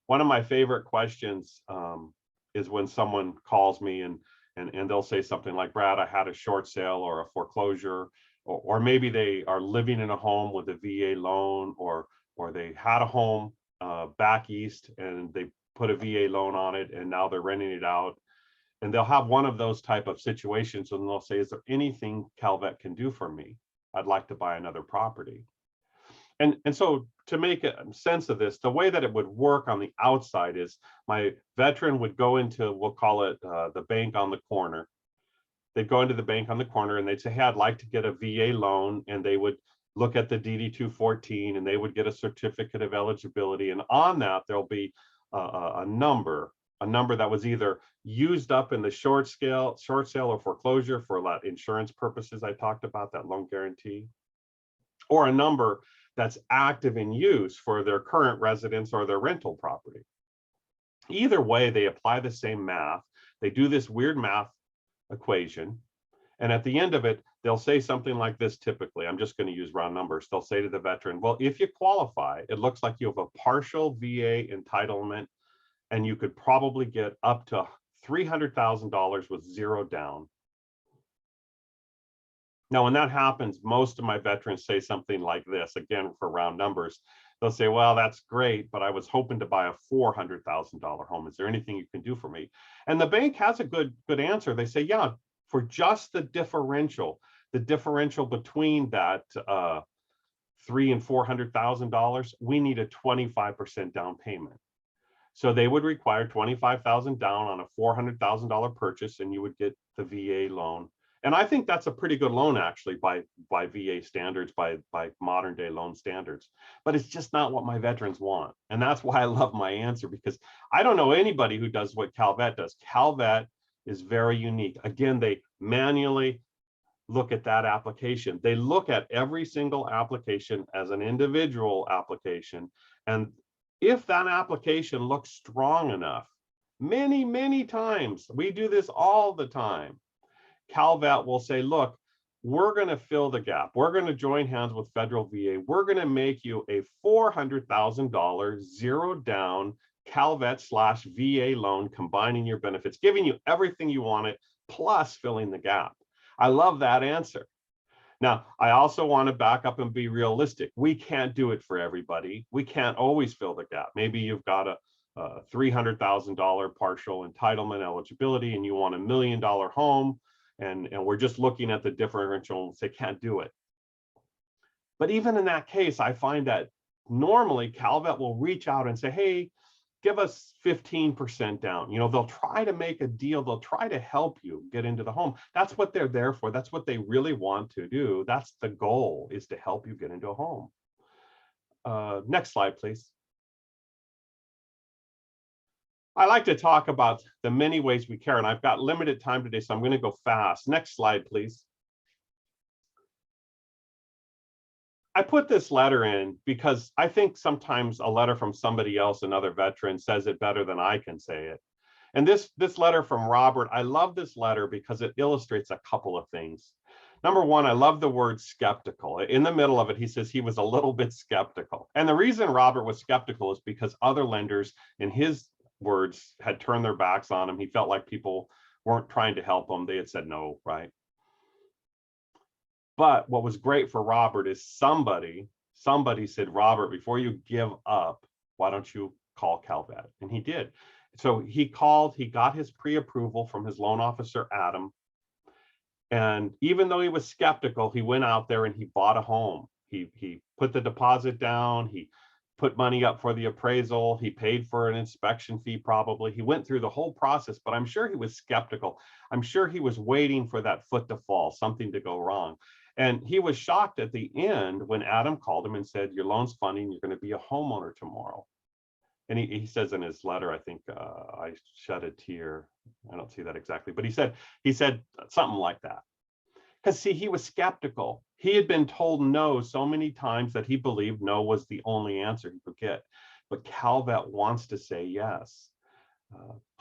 One of my favorite questions is when someone calls me and they'll say something like, Brad, I had a short sale or a foreclosure, or maybe they are living in a home with a VA loan, or they had a home back east and they put a VA loan on it and now they're renting it out. And they'll have one of those type of situations and they'll say, is there anything Calvet can do for me? I'd like to buy another property. And so to make sense of this, the way that it would work on the outside is my veteran would go into, we'll call it the bank on the corner. They'd go into the bank on the corner and they'd say, hey, I'd like to get a VA loan. And they would look at the DD-214 and they would get a certificate of eligibility. And on that, there'll be a number that was either used up in the short sale or foreclosure for that insurance purposes I talked about, that loan guarantee, or a number that's active in use for their current residence or their rental property. Either way, they apply the same math. They do this weird math equation. And at the end of it, they'll say something like this typically. I'm just going to use round numbers. They'll say to the veteran, well, if you qualify, it looks like you have a partial VA entitlement, and you could probably get up to $300,000 with zero down. Now, when that happens, most of my veterans say something like this, again, for round numbers. They'll say, well, that's great, but I was hoping to buy a $400,000 home. Is there anything you can do for me? And the bank has a good answer. They say, yeah, for just the differential between that $300,000 and $400,000, we need a 25% down payment. So they would require $25,000 down on a $400,000 purchase, and you would get the VA loan. And I think that's a pretty good loan, actually, by VA standards, by modern day loan standards. But it's just not what my veterans want. And that's why I love my answer, because I don't know anybody who does what Calvet does. Calvet is very unique. Again, they manually look at that application. They look at every single application as an individual application. And if that application looks strong enough, many times, we do this all the time, Calvet will say, look, we're going to fill the gap. We're going to join hands with federal VA. We're going to make you a $400,000 zero down Calvet/VA loan, combining your benefits, giving you everything you wanted, plus filling the gap. I love that answer. Now, I also want to back up and be realistic. We can't do it for everybody. We can't always fill the gap. Maybe you've got a $300,000 partial entitlement eligibility and you want $1 million home. And we're just looking at the differential and say, can't do it. But even in that case, I find that normally Calvet will reach out and say, hey, give us 15% down. You know, they'll try to make a deal. They'll try to help you get into the home. That's what they're there for. That's what they really want to do. That's the goal, is to help you get into a home. Next slide, please. I like to talk about the many ways we care, and I've got limited time today, so I'm going to go fast. Next slide, please. I put this letter in because I think sometimes a letter from somebody else, another veteran, says it better than I can say it. And this letter from Robert, I love this letter because it illustrates a couple of things. Number one, I love the word skeptical. In the middle of it, he says he was a little bit skeptical. And the reason Robert was skeptical is because other lenders, in his words, had turned their backs on him. He felt like people weren't trying to help him. They had said no, right? But what was great for Robert is somebody said, Robert, before you give up, why don't you call Calvet? And he did. So he called, he got his pre-approval from his loan officer, Adam. And even though he was skeptical, he went out there and he bought a home. He put the deposit down, he put money up for the appraisal, he paid for an inspection fee probably. He went through the whole process, but I'm sure he was skeptical. I'm sure he was waiting for that foot to fall, something to go wrong. And he was shocked at the end when Adam called him and said, your loan's funding, you're going to be a homeowner tomorrow. And he says in his letter, I think I shed a tear. I don't see that exactly, but he said something like that. Because see, he was skeptical. He had been told no so many times that he believed no was the only answer he could get. But Calvet wants to say yes.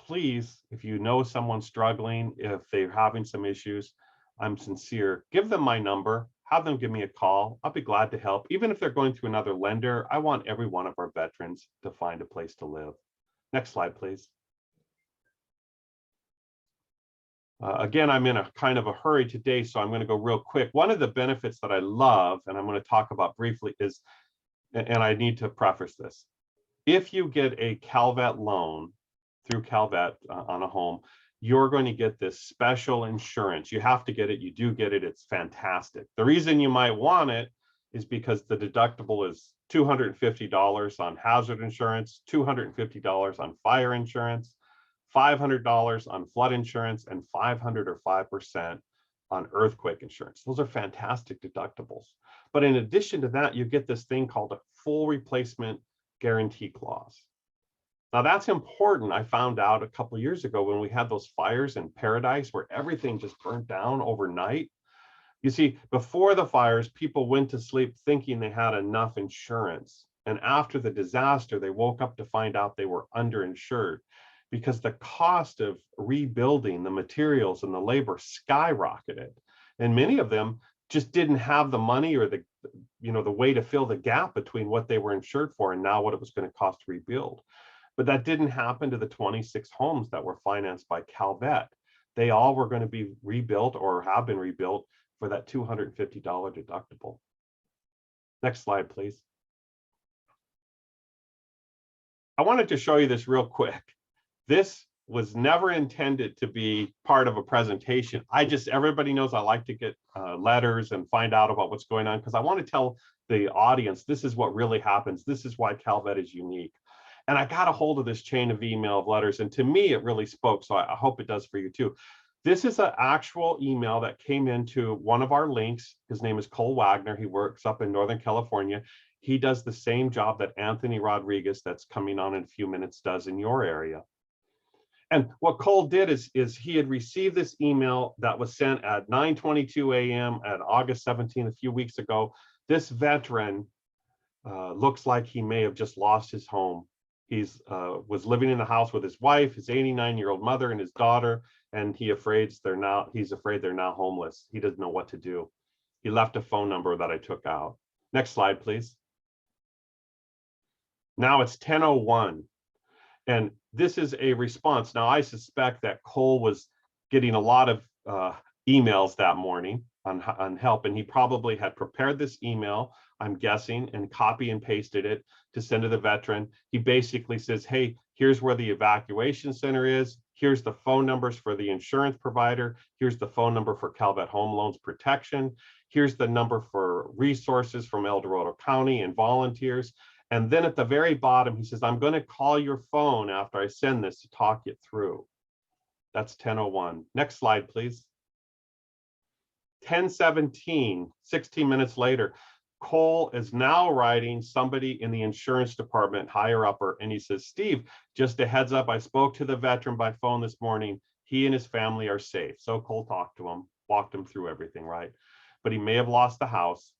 Please, if you know someone struggling, if they're having some issues, I'm sincere. Give them my number. Have them give me a call. I'll be glad to help. Even if they're going through another lender, I want every one of our veterans to find a place to live. Next slide, please. Again, I'm in a kind of a hurry today, so I'm going to go real quick. One of the benefits that I love, and I'm going to talk about briefly, is, and I need to preface this, if you get a Calvet loan through Calvet on a home, you're going to get this special insurance. You have to get it. You do get it. It's fantastic. The reason you might want it is because the deductible is $250 on hazard insurance, $250 on fire insurance, $500 on flood insurance, and $500 or 5% on earthquake insurance. Those are fantastic deductibles. But in addition to that, you get this thing called a full replacement guarantee clause. Now that's important. I found out a couple of years ago when we had those fires in Paradise where everything just burnt down overnight. You see, before the fires, people went to sleep thinking they had enough insurance. And after the disaster, they woke up to find out they were underinsured because the cost of rebuilding the materials and the labor skyrocketed. And many of them just didn't have the money or the way to fill the gap between what they were insured for and now what it was going to cost to rebuild. But that didn't happen to the 26 homes that were financed by Calvet. They all were going to be rebuilt or have been rebuilt for that $250 deductible. Next slide, please. I wanted to show you this real quick. This was never intended to be part of a presentation. Everybody knows I like to get letters and find out about what's going on because I want to tell the audience, this is what really happens. This is why Calvet is unique. And I got a hold of this chain of email of letters, and to me, it really spoke. So I hope it does for you too. This is an actual email that came into one of our links. His name is Cole Wagner. He works up in Northern California. He does the same job that Anthony Rodriguez, that's coming on in a few minutes, does in your area. And what Cole did is he had received this email that was sent at 9:22 a.m. at August 17th, a few weeks ago. This veteran looks like he may have just lost his home. He's was living in the house with his wife, his 89-year-old mother, and his daughter, and he's afraid they're now homeless. He doesn't know what to do. He left a phone number that I took out. Next slide, please. Now it's 10:01, and this is a response. Now I suspect that Cole was getting a lot of emails that morning on help, and he probably had prepared this email, I'm guessing, and copy and pasted it to send to the veteran. He basically says, hey, here's where the evacuation center is. Here's the phone numbers for the insurance provider. Here's the phone number for Calvet Home Loans Protection. Here's the number for resources from El Dorado County and volunteers. And then at the very bottom, he says, I'm going to call your phone after I send this to talk it through. That's 10:01. Next slide, please. 10:17, 16 minutes later, Cole is now writing somebody in the insurance department, higher upper, and he says, Steve, just a heads up, I spoke to the veteran by phone this morning. He and his family are safe. So Cole talked to him, walked him through everything, right? But he may have lost the house.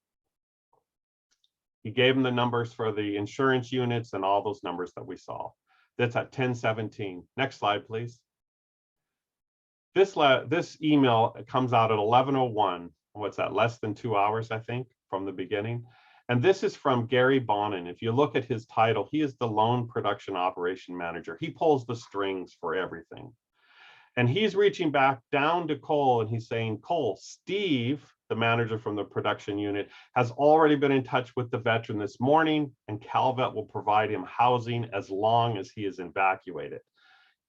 He gave him the numbers for the insurance units and all those numbers that we saw. That's at 10:17. Next slide, please. This email comes out at 11:01. What's that? Less than 2 hours, I think, from the beginning. And this is from Gary Bonin. If you look at his title, he is the loan production operation manager. He pulls the strings for everything. And he's reaching back down to Cole and he's saying, Cole, Steve, the manager from the production unit, has already been in touch with the veteran this morning, and Calvet will provide him housing as long as he is evacuated.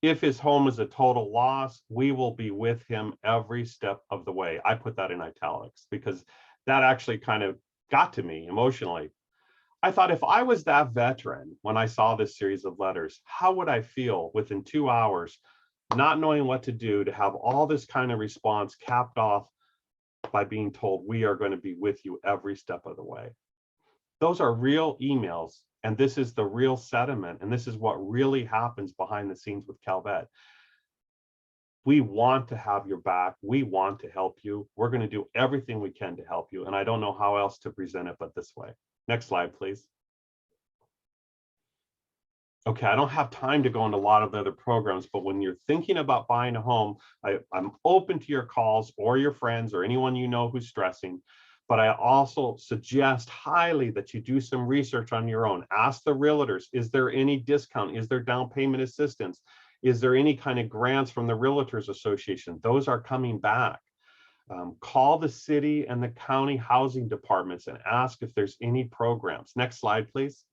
If his home is a total loss, we will be with him every step of the way. I put that in italics because that actually kind of got to me emotionally. I thought if I was that veteran, when I saw this series of letters, how would I feel within 2 hours, not knowing what to do, to have all this kind of response capped off by being told, we are going to be with you every step of the way. Those are real emails. And this is the real sentiment. And this is what really happens behind the scenes with Calvet. We want to have your back. We want to help you. We're going to do everything we can to help you. And I don't know how else to present it but this way. Next slide, please. Okay, I don't have time to go into a lot of the other programs, but when you're thinking about buying a home, I'm open to your calls or your friends or anyone you know who's stressing. But I also suggest highly that you do some research on your own. Ask the realtors, is there any discount? Is there down payment assistance? Is there any kind of grants from the Realtors Association? Those are coming back. Call the city and the county housing departments and ask if there's any programs. Next slide, please.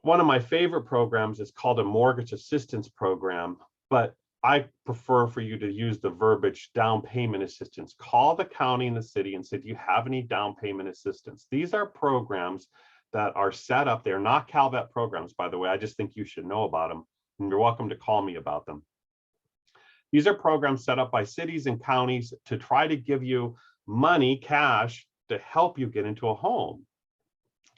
One of my favorite programs is called a mortgage assistance program, but I prefer for you to use the verbiage down payment assistance. Call the county and the city and say, do you have any down payment assistance? These are programs that are set up. They're not Calvet programs, by the way. I just think you should know about them, and you're welcome to call me about them. These are programs set up by cities and counties to try to give you money, cash, to help you get into a home.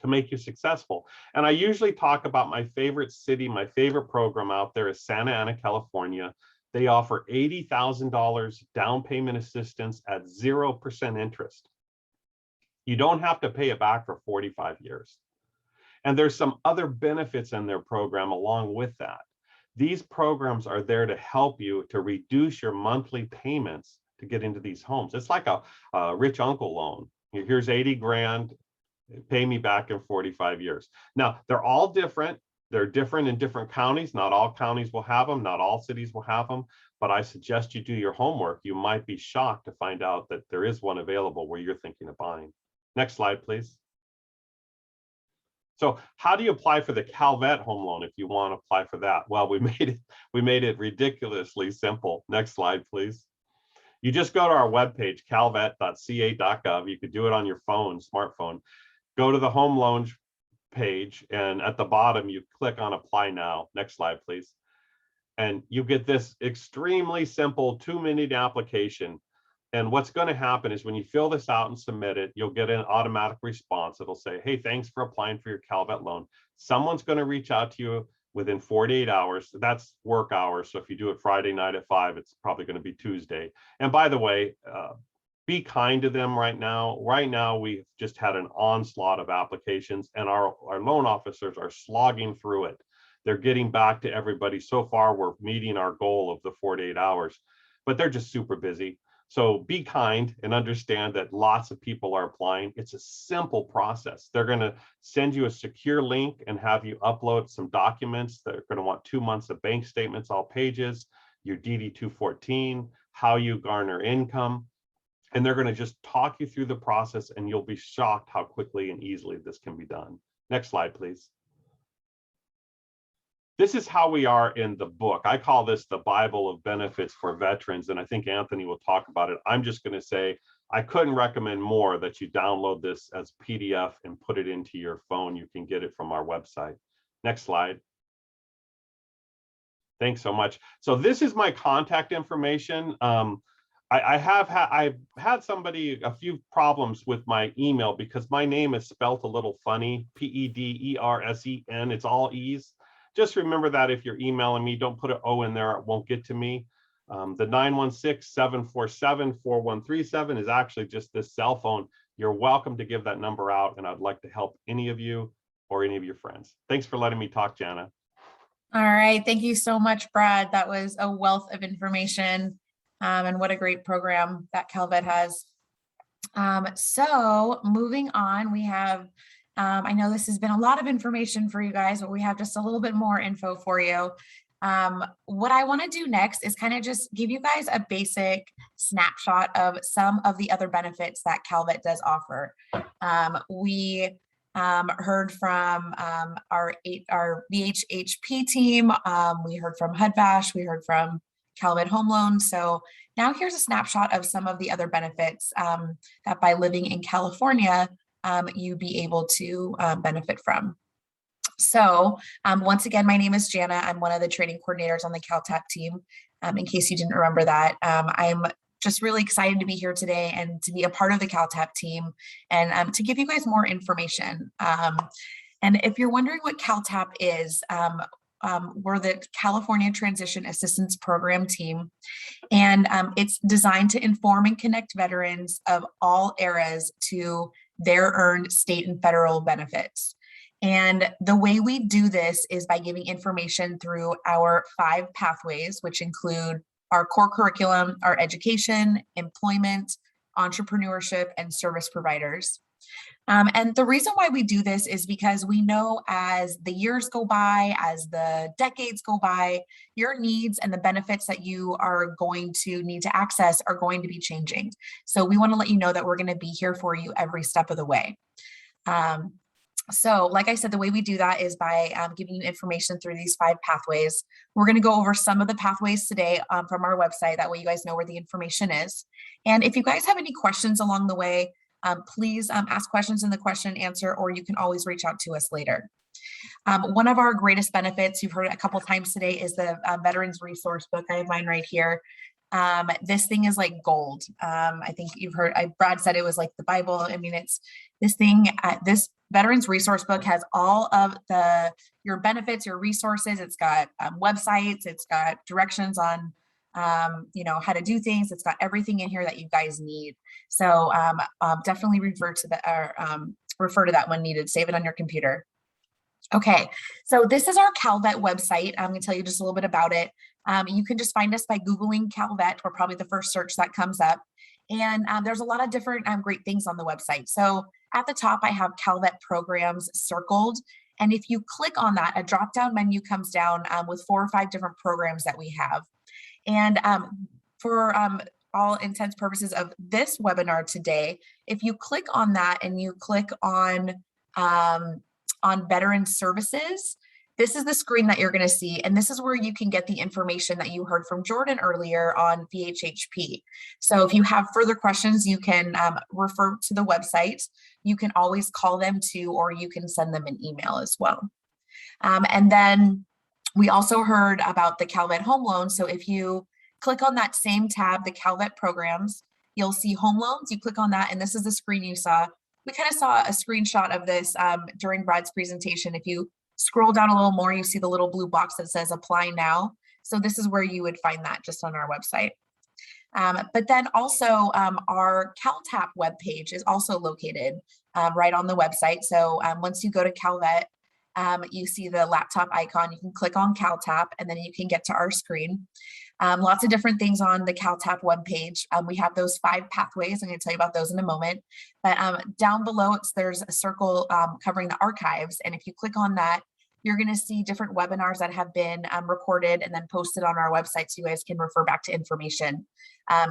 to make you successful. And I usually talk about my favorite city, my favorite program out there is Santa Ana, California. They offer $80,000 down payment assistance at 0% interest. You don't have to pay it back for 45 years. And there's some other benefits in their program along with that. These programs are there to help you to reduce your monthly payments to get into these homes. It's like a rich uncle loan. Here's 80 grand, pay me back in 45 years. Now, they're all different. They're different in different counties. Not all counties will have them. Not all cities will have them. But I suggest you do your homework. You might be shocked to find out that there is one available where you're thinking of buying. Next slide, please. So how do you apply for the Calvet home loan if you want to apply for that? Well, we made it ridiculously simple. Next slide, please. You just go to our webpage, calvet.ca.gov. You could do it on your phone, smartphone. Go to the home loan page, and at the bottom, you click on Apply Now. Next slide, please. And you get this extremely simple 2-minute application. And what's going to happen is when you fill this out and submit it, you'll get an automatic response. It'll say, hey, thanks for applying for your Calvet loan. Someone's going to reach out to you within 48 hours. That's work hours. So if you do it Friday night at 5, it's probably going to be Tuesday. And by the way, be kind to them right now. Right now, we've just had an onslaught of applications, and our loan officers are slogging through it. They're getting back to everybody. So far, we're meeting our goal of the 48 hours, but they're just super busy. So be kind and understand that lots of people are applying. It's a simple process. They're going to send you a secure link and have you upload some documents. They're going to want 2 months of bank statements, all pages, your DD-214, how you garner income. And they're going to just talk you through the process, and you'll be shocked how quickly and easily this can be done. Next slide, please. This is how we are in the book. I call this the Bible of benefits for veterans, and I think Anthony will talk about it. I'm just going to say I couldn't recommend more that you download this as PDF and put it into your phone. You can get it from our website. Next slide. Thanks so much. So this is my contact information. I've had somebody a few problems with my email because my name is spelt a little funny, P-E-D-E-R-S-E-N. It's all E's. Just remember that if you're emailing me, don't put an O in there. It won't get to me. The 916-747-4137 is actually just this cell phone. You're welcome to give that number out, and I'd like to help any of you or any of your friends. Thanks for letting me talk, Jana. All right. Thank you so much, Brad. That was a wealth of information, and what a great program that Calvet has. So moving on, we have I know this has been a lot of information for you guys, but we have just a little bit more info for you. What I want to do next is kind of just give you guys a basic snapshot of some of the other benefits that Calvet does offer. We heard from our VHHP team. We heard from HUD-VASH. We heard from Calvet Home Loan. So now here's a snapshot of some of the other benefits that by living in California, you'd be able to benefit from. So once again, my name is Jana. I'm one of the training coordinators on the CalTAP team. In case you didn't remember that, I'm just really excited to be here today and to be a part of the CalTAP team and to give you guys more information. And if you're wondering what CalTAP is, we're the California Transition Assistance Program team, and it's designed to inform and connect veterans of all eras to their earned state and federal benefits. And the way we do this is by giving information through our 5 pathways, which include our core curriculum, our education, employment, entrepreneurship, and service providers. And the reason why we do this is because we know as the years go by, as the decades go by, your needs and the benefits that you are going to need to access are going to be changing. So we want to let you know that we're going to be here for you every step of the way. So like I said, the way we do that is by giving you information through these 5 pathways. We're going to go over some of the pathways today from our website. That way you guys know where the information is. And if you guys have any questions along the way, please ask questions in the question and answer, or you can always reach out to us later. One of our greatest benefits, you've heard it a couple times today, is the Veterans Resource Book. I have mine right here. This thing is like gold. I think you've heard, Brad said it was like the Bible. I mean, it's this thing, this Veterans Resource Book has all of your benefits, your resources. It's got websites, it's got directions on how to do things. It's got everything in here that you guys need. So definitely refer to that when needed. Save it on your computer. Okay, so this is our Calvet website. I'm going to tell you just a little bit about it. You can just find us by Googling Calvet. We're probably the first search that comes up. And there's a lot of different great things on the website. So at the top, I have Calvet programs circled. And if you click on that, a drop-down menu comes down with 4 or 5 different programs that we have. And for all intents purposes of this webinar today, if you click on that and you click on veteran services, this is the screen that you're going to see. And this is where you can get the information that you heard from Jordan earlier on VHHP. So if you have further questions, you can refer to the website. You can always call them too, or you can send them an email as well. And then we also heard about the Calvet home loan. So if you click on that same tab, the Calvet programs, you'll see home loans. You click on that, and this is the screen you saw. We kind of saw a screenshot of this during Brad's presentation. If you scroll down a little more, you see the little blue box that says apply now. So this is where you would find that, just on our website. But then also our CalTAP webpage is also located right on the website. So once you go to Calvet, you see the laptop icon. You can click on CalTAP, and then you can get to our screen. Lots of different things on the CalTAP webpage. We have those 5 pathways. I'm going to tell you about those in a moment. But down below, there's a circle covering the archives. And if you click on that, you're going to see different webinars that have been recorded and then posted on our website, so you guys can refer back to information.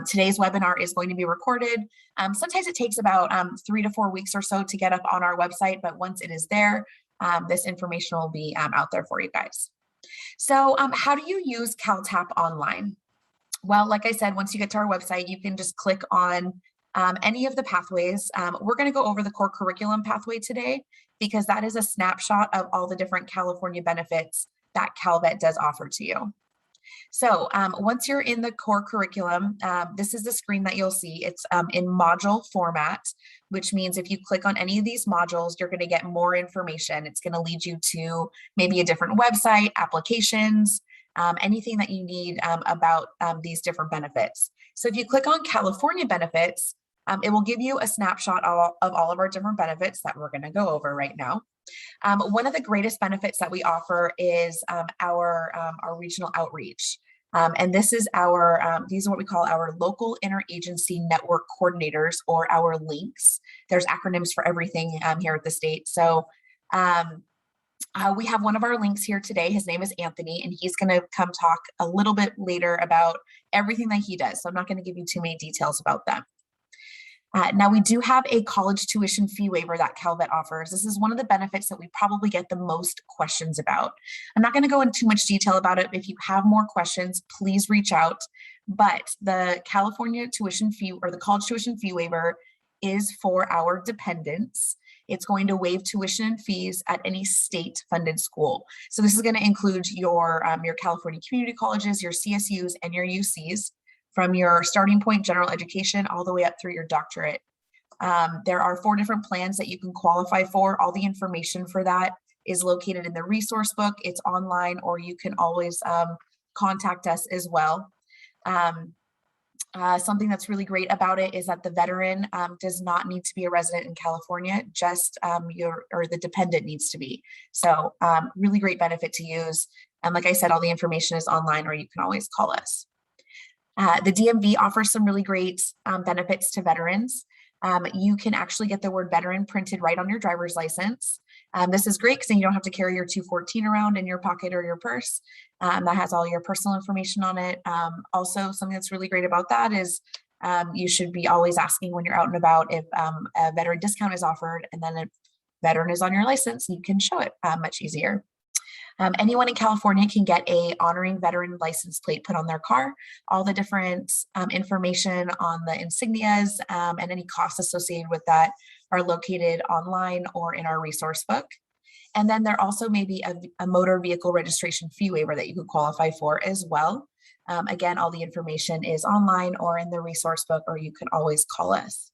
Today's webinar is going to be recorded. Sometimes it takes about 3 to 4 weeks or so to get up on our website, but once it is there, this information will be out there for you guys. So how do you use CalTAP online? Well, like I said, once you get to our website, you can just click on any of the pathways. We're going to go over the core curriculum pathway today, because that is a snapshot of all the different California benefits that Calvet does offer to you. So once you're in the core curriculum, this is the screen that you'll see. It's in module format, which means if you click on any of these modules, you're going to get more information. It's going to lead you to maybe a different website, applications, anything that you need about these different benefits. So if you click on California benefits, it will give you a snapshot of all of our different benefits that we're going to go over right now. One of the greatest benefits that we offer is our regional outreach. And this is these are what we call our local interagency network coordinators, or our links. There's acronyms for everything here at the state. So we have one of our links here today. His name is Anthony, and he's going to come talk a little bit later about everything that he does. So I'm not going to give you too many details about them. Now, we do have a college tuition fee waiver that Calvet offers. This is one of the benefits that we probably get the most questions about. I'm not going to go into too much detail about it. If you have more questions, please reach out. But the California tuition fee, or the college tuition fee waiver, is for our dependents. It's going to waive tuition and fees at any state-funded school. So this is going to include your California community colleges, your CSUs, and your UCs, from your starting point general education all the way up through your doctorate. There are 4 different plans that you can qualify for. All the information for that is located in the resource book. It's online, or you can always contact us as well. Something that's really great about it is that the veteran does not need to be a resident in California, just the dependent needs to be. So really great benefit to use. And like I said, all the information is online, or you can always call us. The DMV offers some really great benefits to veterans. You can actually get the word veteran printed right on your driver's license. This is great because then you don't have to carry your 214 around in your pocket or your purse. That has all your personal information on it. Also, something that's really great about that is you should be always asking when you're out and about if a veteran discount is offered, and then if veteran is on your license, you can show it much easier. Anyone in California can get a honoring veteran license plate put on their car. All the different information on the insignias and any costs associated with that are located online or in our resource book. And then there also may be a motor vehicle registration fee waiver that you could qualify for as well. Again, all the information is online or in the resource book, or you can always call us.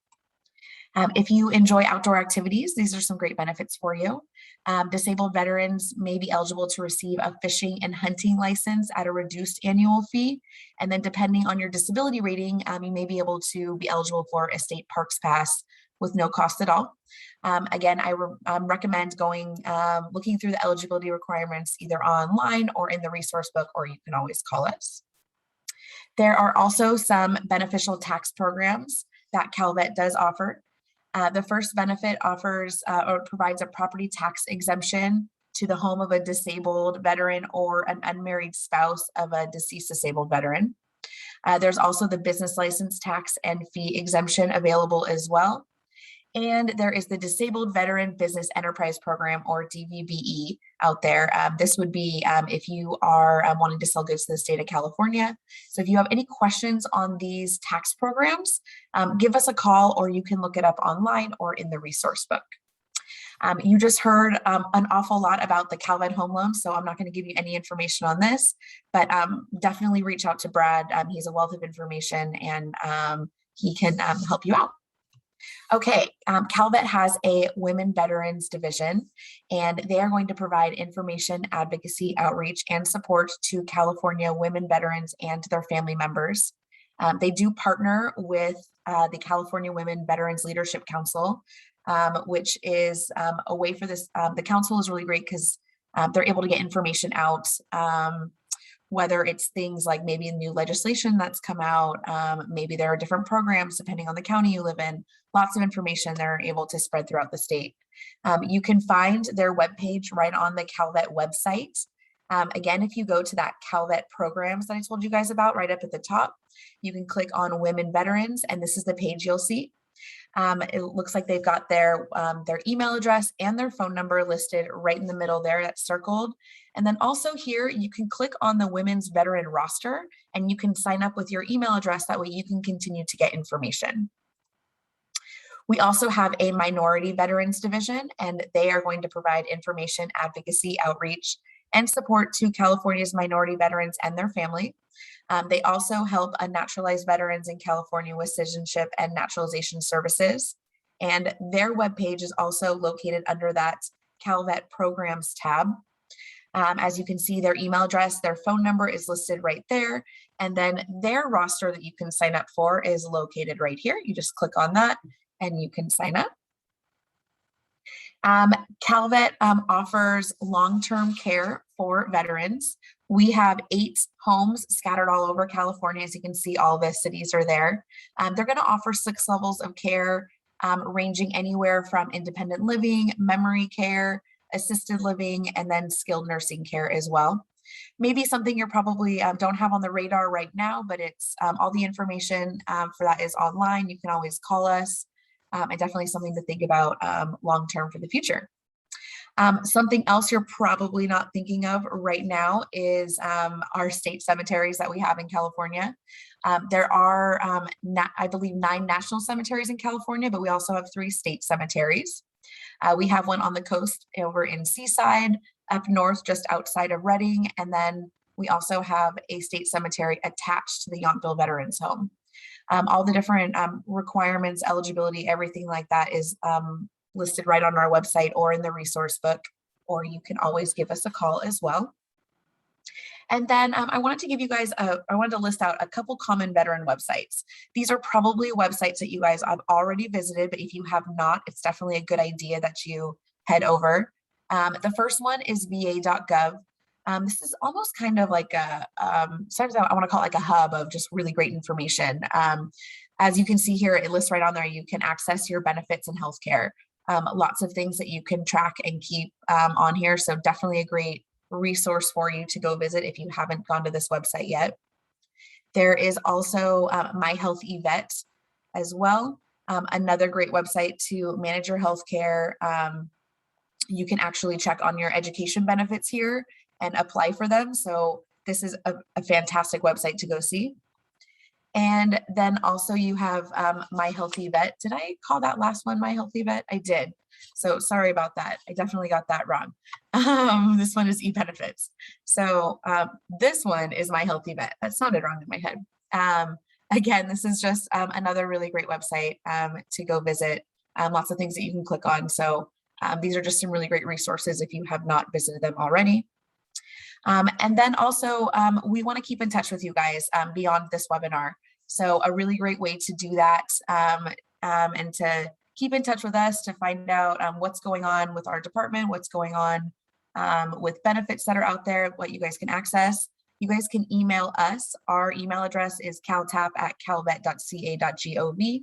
If you enjoy outdoor activities, these are some great benefits for you. Disabled veterans may be eligible to receive a fishing and hunting license at a reduced annual fee. And then depending on your disability rating, you may be able to be eligible for a state parks pass with no cost at all. Again, I recommend looking through the eligibility requirements either online or in the resource book, or you can always call us. There are also some beneficial tax programs that Calvet does offer. The first benefit offers or provides a property tax exemption to the home of a disabled veteran or an unmarried spouse of a deceased disabled veteran. There's also the business license tax and fee exemption available as well. And there is the Disabled Veteran Business Enterprise Program, or DVBE, out there. This would be if you are wanting to sell goods to the state of California. So if you have any questions on these tax programs, give us a call, or you can look it up online or in the resource book. You just heard an awful lot about the Calvet home loan, so I'm not going to give you any information on this, but definitely reach out to Brad. He's a wealth of information, and he can help you out. Okay, Calvet has a women veterans division, and they are going to provide information, advocacy, outreach, and support to California women veterans and their family members. They do partner with the California Women Veterans Leadership Council, which is a way for this. The council is really great because they're able to get information out, whether it's things like maybe new legislation that's come out, maybe there are different programs depending on the county you live in, lots of information they're able to spread throughout the state. You can find their webpage right on the Calvet website. Again, if you go to that Calvet programs that I told you guys about right up at the top, you can click on Women Veterans, and this is the page you'll see. It looks like they've got their email address and their phone number listed right in the middle there, that's circled. And then also here, you can click on the Women's Veteran roster, and you can sign up with your email address. That way you can continue to get information. We also have a minority veterans division, and they are going to provide information, advocacy, outreach, and support to California's minority veterans and their family. They also help unnaturalized veterans in California with citizenship and naturalization services. And their webpage is also located under that Calvet programs tab. As you can see, their email address, their phone number is listed right there. And then their roster that you can sign up for is located right here. You just click on that and you can sign up. Calvet offers long-term care for veterans. We have 8 homes scattered all over California. As you can see, all the cities are there. They're going to offer 6 levels of care, ranging anywhere from independent living, memory care, assisted living, and then skilled nursing care as well. Maybe something you're probably don't have on the radar right now, but it's all the information for that is online. You can always call us. And definitely something to think about long-term for the future. Something else you're probably not thinking of right now is our state cemeteries that we have in California. There are, I believe, 9 national cemeteries in California, but we also have 3 state cemeteries. We have one on the coast over in Seaside, up north just outside of Redding, and then we also have a state cemetery attached to the Yountville Veterans Home. All the different requirements, eligibility, everything like that is listed right on our website or in the resource book, or you can always give us a call as well. And then I wanted to give you guys, I wanted to list out a couple common veteran websites. These are probably websites that you guys have already visited, but if you have not, it's definitely a good idea that you head over. The first one is va.gov. This is almost kind of like a, sometimes I want to call it like a hub of just really great information. As you can see here, it lists right on there, you can access your benefits and healthcare. Lots of things that you can track and keep on here. So definitely a great resource for you to go visit if you haven't gone to this website yet. There is also My Health eVet as well. Another great website to manage your healthcare. You can actually check on your education benefits here and apply for them. So this is a fantastic website to go see. And then also you have My Healthy Vet. Did I call that last one My Healthy Vet? I did. So sorry about that. I definitely got that wrong. This one is eBenefits. So this one is My Healthy Vet. That sounded wrong in my head. Again, this is just another really great website to go visit lots of things that you can click on. So these are just some really great resources if you have not visited them already. And then also, we want to keep in touch with you guys beyond this webinar. So a really great way to do that and to keep in touch with us to find out what's going on with our department, what's going on with benefits that are out there, what you guys can access. You guys can email us. Our email address is caltap@calvet.ca.gov.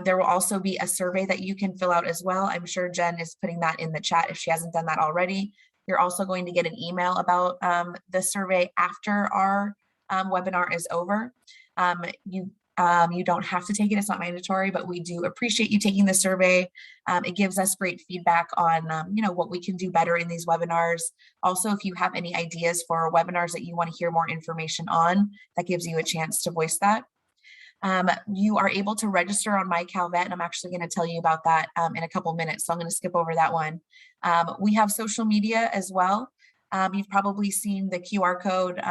There will also be a survey that you can fill out as well. I'm sure Jen is putting that in the chat if she hasn't done that already. You're also going to get an email about the survey after our webinar is over. You don't have to take it, it's not mandatory, but we do appreciate you taking the survey. It gives us great feedback on what we can do better in these webinars. Also, if you have any ideas for webinars that you want to hear more information on, that gives you a chance to voice that. You are able to register on My Calvet, and I'm actually going to tell you about that in a couple minutes, so I'm going to skip over that one. We have social media as well. You've probably seen the QR code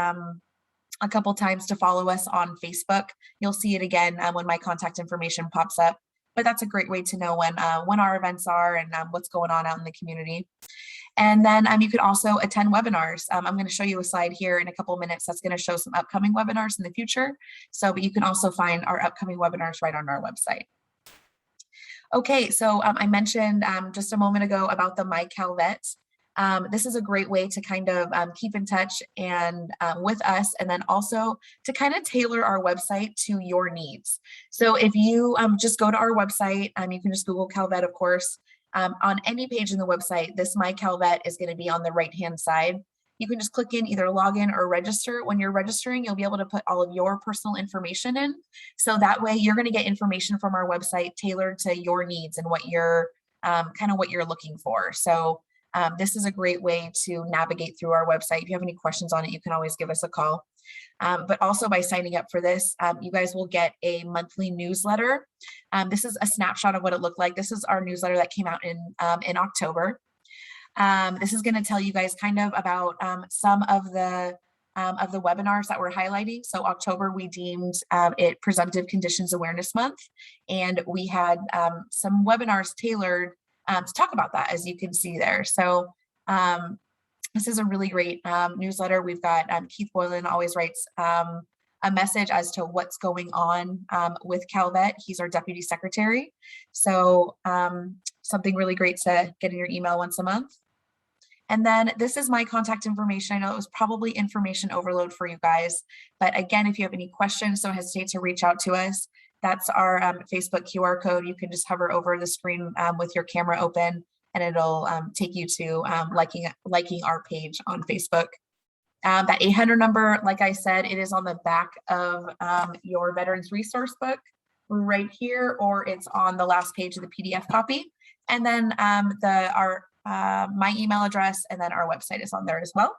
a couple times to follow us on Facebook. You'll see it again when my contact information pops up, but that's a great way to know when our events are and what's going on out in the community. And then you can also attend webinars. I'm going to show you a slide here in a couple minutes that's going to show some upcoming webinars in the future. But you can also find our upcoming webinars right on our website. Okay, so I mentioned just a moment ago about the My Calvet. This is a great way to kind of keep in touch and with us, and then also to kind of tailor our website to your needs. So if you just go to our website, you can just Google Calvet, of course. On any page in the website, this My Calvet is going to be on the right-hand side. You can just click in, either log in or register. When you're registering, you'll be able to put all of your personal information in. So that way you're going to get information from our website tailored to your needs and what you're kind of what you're looking for. So this is a great way to navigate through our website. If you have any questions on it, you can always give us a call. But also by signing up for this, you guys will get a monthly newsletter. This is a snapshot of what it looked like. This is our newsletter that came out in October. This is going to tell you guys kind of about some of the webinars that we're highlighting. So October, we deemed it Presumptive Conditions Awareness Month, and we had some webinars tailored to talk about that, as you can see there. So this is a really great newsletter. We've got Keith Boylan always writes a message as to what's going on with Calvet. He's our deputy secretary. So something really great to get in your email once a month. And then this is my contact information. I know it was probably information overload for you guys, but again, if you have any questions, don't hesitate to reach out to us. That's our Facebook QR code. You can just hover over the screen with your camera open, and it'll take you to liking our page on Facebook. That 800 number, like I said, it is on the back of your Veterans Resource Book right here, or it's on the last page of the PDF copy. And then my email address and then our website is on there as well.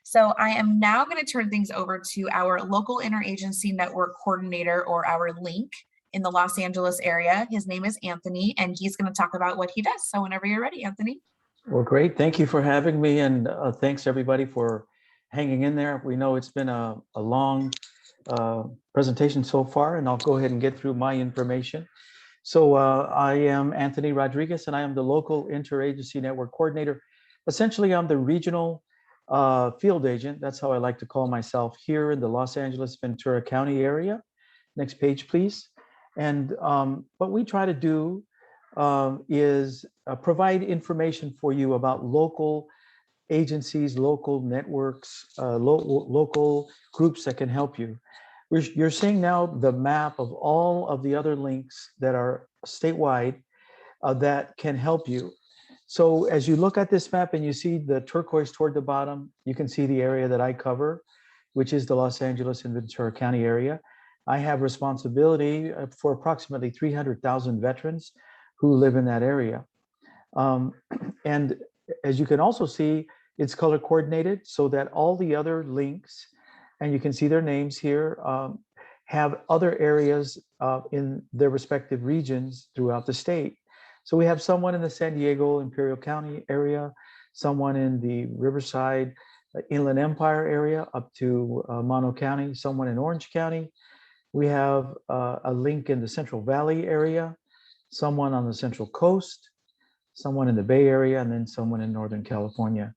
So I am now going to turn things over to our local interagency network coordinator, or our link in the Los Angeles area. His name is Anthony, and he's going to talk about what he does. So whenever you're ready, Anthony. Well, great. Thank you for having me, and thanks everybody for hanging in there. We know it's been a long presentation so far, and I'll go ahead and get through my information. So I am Anthony Rodriguez, and I am the local interagency network coordinator. Essentially, I'm the regional field agent. That's how I like to call myself here in the Los Angeles Ventura County area. Next page, please. And what we try to do is provide information for you about local agencies, local networks, local groups that can help you. You're seeing now the map of all of the other links that are statewide that can help you. So as you look at this map and you see the turquoise toward the bottom, you can see the area that I cover, which is the Los Angeles and Ventura County area. I have responsibility for approximately 300,000 veterans who live in that area. And as you can also see, it's color coordinated so that all the other links, and you can see their names here, have other areas in their respective regions throughout the state. So we have someone in the San Diego Imperial County area, someone in the Riverside Inland Empire area up to Mono County, someone in Orange County. We have a link in the Central Valley area, someone on the Central Coast, someone in the Bay Area, and then someone in Northern California.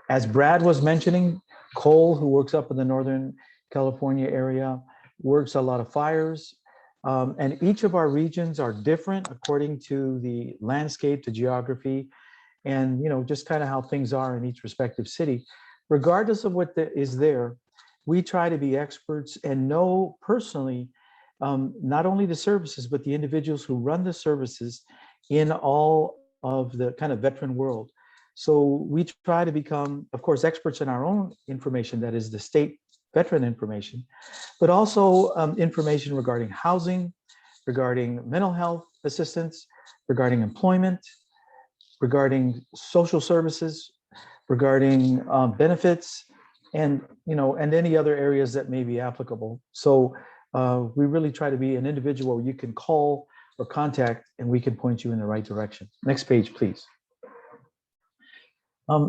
As Brad was mentioning, Cole, who works up in the Northern California area, works a lot of fires. And each of our regions are different according to the landscape, the geography, and just kind of how things are in each respective city. Regardless of what is there, we try to be experts and know personally not only the services, but the individuals who run the services in all of the kind of veteran world. So we try to become, of course, experts in our own information, that is the state veteran information, but also information regarding housing, regarding mental health assistance, regarding employment, regarding social services, regarding benefits, and and any other areas that may be applicable. So we really try to be an individual you can call or contact, and we can point you in the right direction. Next page, please.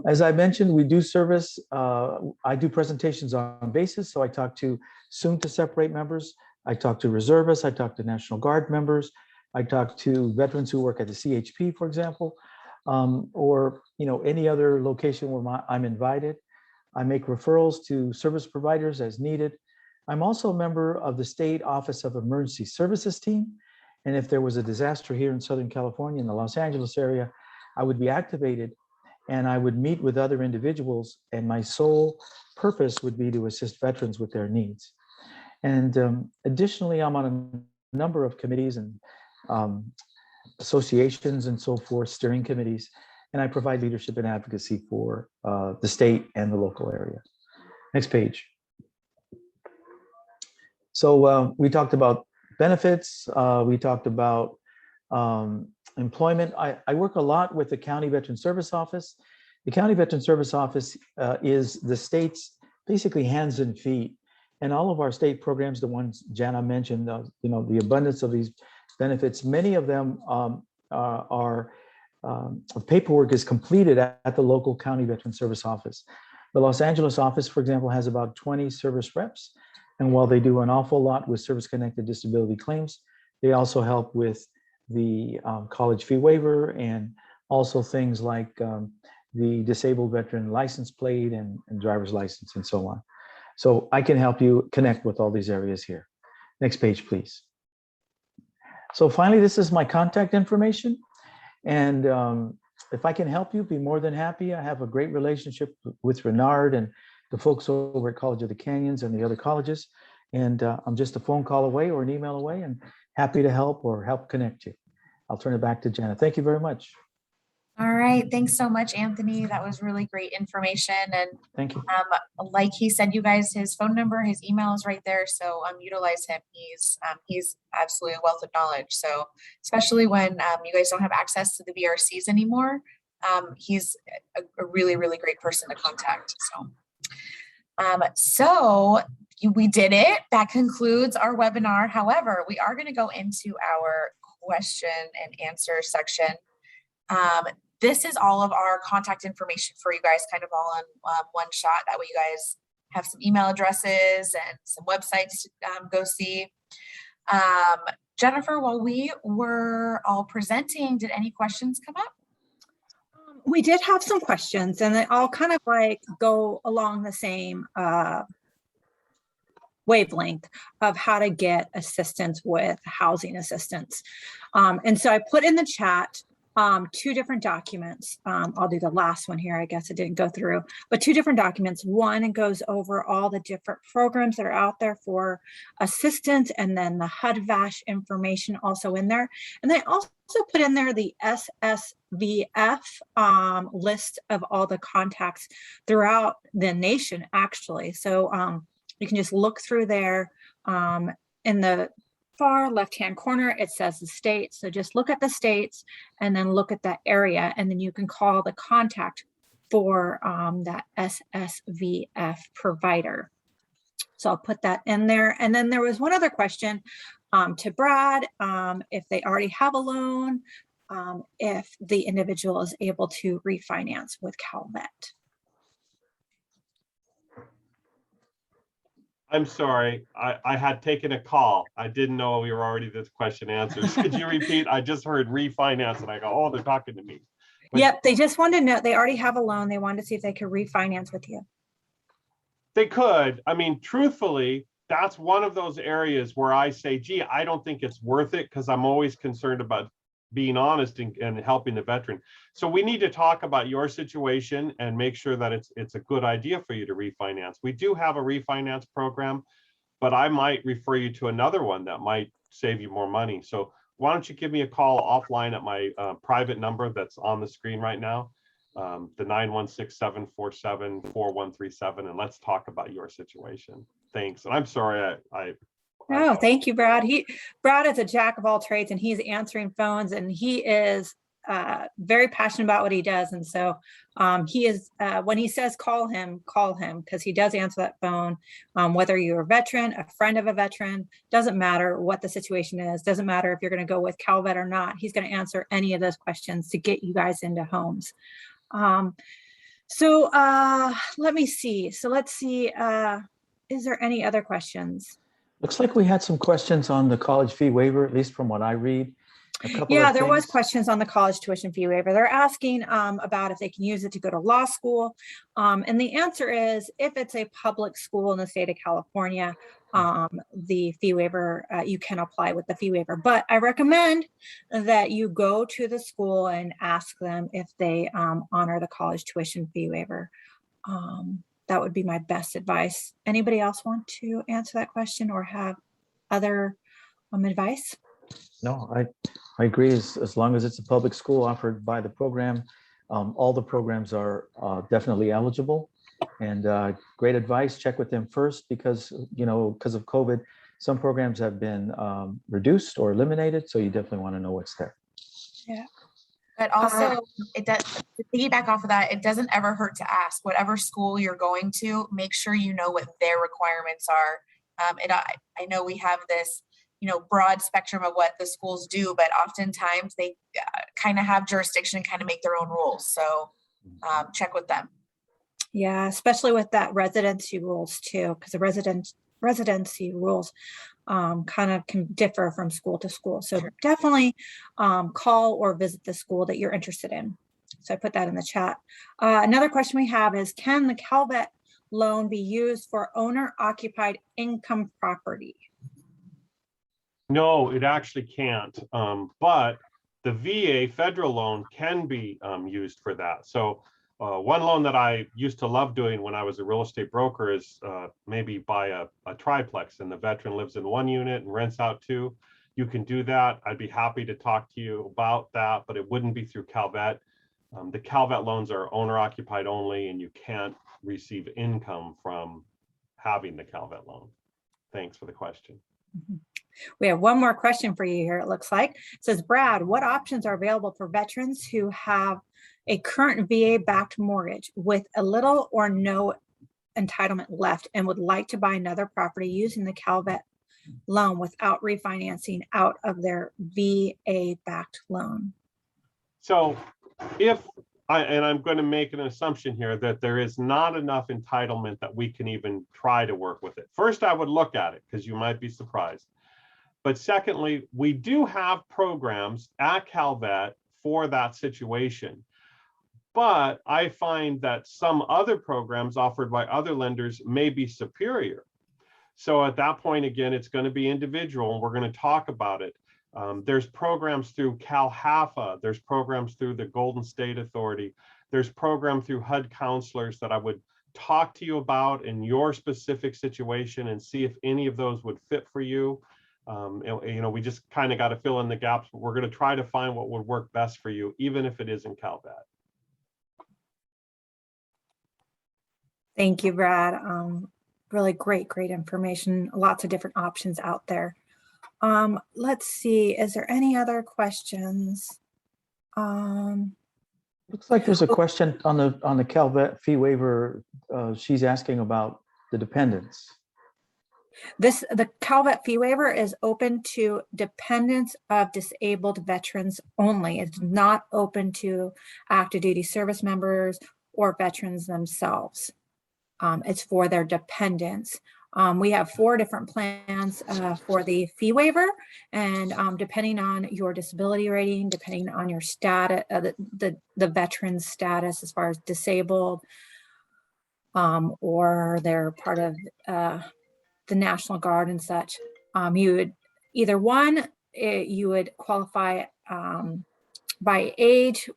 As I mentioned, we do service, I do presentations on basis. So I talk to soon to separate members. I talk to reservists. I talk to National Guard members. I talk to veterans who work at the CHP, for example, or any other location where I'm invited. I make referrals to service providers as needed. I'm also a member of the State Office of Emergency Services team. And if there was a disaster here in Southern California, in the Los Angeles area, I would be activated and I would meet with other individuals, and my sole purpose would be to assist veterans with their needs. And additionally, I'm on a number of committees and associations and so forth, steering committees, and I provide leadership and advocacy for the state and the local area. Next page. So we talked about benefits. We talked about employment. I work a lot with the County Veteran Service Office. The County Veteran Service Office is the state's basically hands and feet. And all of our state programs, the ones Jana mentioned, the abundance of these benefits, many of them paperwork is completed at the local County Veteran Service Office. The Los Angeles office, for example, has about 20 service reps. And while they do an awful lot with service-connected disability claims, they also help with the college fee waiver and also things like the disabled veteran license plate and driver's license and so on. So I can help you connect with all these areas here. Next page, please. So finally, this is my contact information. And if I can help you, be more than happy. I have a great relationship with Renard and the folks over at College of the Canyons and the other colleges. And I'm just a phone call away or an email away, and happy to help or help connect you. I'll turn it back to Jana. Thank you very much. All right. Thanks so much, Anthony. That was really great information. And thank you. Like he said, you guys, his phone number, his email is right there. So utilize him. He's absolutely a wealth of knowledge. So especially when you guys don't have access to the VRCs anymore, he's a really, really great person to contact. So we did it. That concludes our webinar. However, we are going to go into our question and answer section. This is all of our contact information for you guys, kind of all on one shot. That way you guys have some email addresses and some websites to go see. Jennifer, while we were all presenting, did any questions come up? We did have some questions, and they all kind of like go along the same wavelength of how to get assistance with housing assistance. And so I put in the chat two different documents. I'll do the last one here. I guess it didn't go through, but two different documents. One goes over all the different programs that are out there for assistance, and then the HUD-VASH information also in there. And I also put in there the SSVF list of all the contacts throughout the nation, actually. So you can just look through there. In the far left-hand corner, it says the state. So just look at the states and then look at that area, and then you can call the contact for that SSVF provider. So I'll put that in there. And then there was one other question to Brad, if they already have a loan, if the individual is able to refinance with Calvet. I'm sorry, I had taken a call. I didn't know we were already this question answered. Could you repeat? I just heard refinance and I go, oh, they're talking to me. But Yep, they just wanted to know, they already have a loan. They wanted to see if they could refinance with you. they could. I mean, truthfully, that's one of those areas where I say, gee, I don't think it's worth it because I'm always concerned about being honest and helping the veteran. So we need to talk about your situation and make sure that it's a good idea for you to refinance. We do have a refinance program, but I might refer you to another one that might save you more money. So why don't you give me a call offline at my private number that's on the screen right now, the 916-747-4137, and let's talk about your situation. Thanks. And I'm sorry, No, thank you, Brad. Brad is a jack of all trades and he's answering phones and he is very passionate about what he does. And so he is, when he says call him because he does answer that phone, whether you're a veteran, a friend of a veteran, doesn't matter what the situation is, doesn't matter if you're going to go with Calvet or not. He's going to answer any of those questions to get you guys into homes. So let me see. So let's see. Is there any other questions? Looks like we had some questions on the college fee waiver, at least from what I read. Yeah, there was questions on the college tuition fee waiver. They're asking about if they can use it to go to law school. And the answer is, if it's a public school in the state of California, the fee waiver, you can apply with the fee waiver. But I recommend that you go to the school and ask them if they honor the college tuition fee waiver. That would be my best advice. Anybody else want to answer that question or have other advice? No, I agree. As long as it's a public school offered by the program, all the programs are definitely eligible. And great advice, check with them first because, because of COVID, some programs have been reduced or eliminated. So you definitely want to know what's there. Yeah. But also, it does, to piggyback off of that, it doesn't ever hurt to ask. Whatever school you're going to, make sure you know what their requirements are. And I know we have this, broad spectrum of what the schools do, but oftentimes they kind of have jurisdiction and kind of make their own rules. So check with them. Yeah, especially with that residency rules too, because the residency rules kind of can differ from school to school. So definitely call or visit the school that you're interested in. So I put that in the chat. Another question we have is, can the Calvet loan be used for owner-occupied income property? no, it actually can't. But the VA federal loan can be used for that. So one loan that I used to love doing when I was a real estate broker is maybe buy a triplex and the veteran lives in one unit and rents out two. You can do that. I'd be happy to talk to you about that, but it wouldn't be through Calvet. The Calvet loans are owner occupied only, and you can't receive income from having the Calvet loan. Thanks for the question. We have one more question for you here, it looks like. It says, Brad, what options are available for veterans who have a current VA-backed mortgage with a little or no entitlement left and would like to buy another property using the Calvet loan without refinancing out of their VA-backed loan? So I'm going to make an assumption here that there is not enough entitlement that we can even try to work with it. First, I would look at it because you might be surprised. But secondly, we do have programs at Calvet for that situation. But I find that some other programs offered by other lenders may be superior. So at that point, again, it's going to be individual, and we're going to talk about it. There's programs through CalHAFA. There's programs through the Golden State Authority. There's program through HUD counselors that I would talk to you about in your specific situation and see if any of those would fit for you. We just kind of got to fill in the gaps, but we're going to try to find what would work best for you, even if it isn't Calvet. Thank you, Brad. Really great information. Lots of different options out there. Let's see, is there any other questions? Looks like there's a question on the Calvet fee waiver. She's asking about the dependents. The Calvet fee waiver is open to dependents of disabled veterans only. It's not open to active duty service members or veterans themselves. It's for their dependents. We have 4 different plans for the fee waiver, and depending on your disability rating, depending on your status, the veteran's status as far as disabled, or they're part of the National Guard and such, you would either you would qualify by age.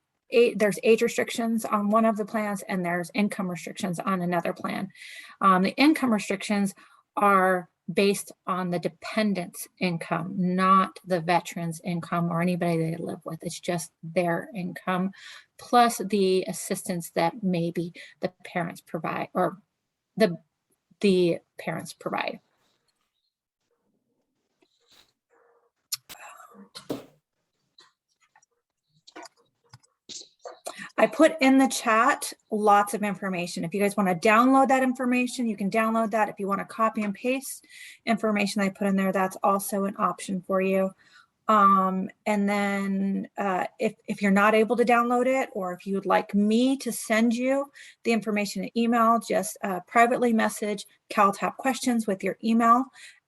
There's age restrictions on one of the plans, and there's income restrictions on another plan. The income restrictions are based on the dependent's income, not the veteran's income or anybody they live with. It's just their income, plus the assistance that maybe the parents provide, or the parents provide. I put in the chat lots of information. If you guys want to download that information, you can download that. If you want to copy and paste information I put in there, that's also an option for you. And then if you're not able to download it, or if you would like me to send you the information in email, just privately message CalTAP questions with your email,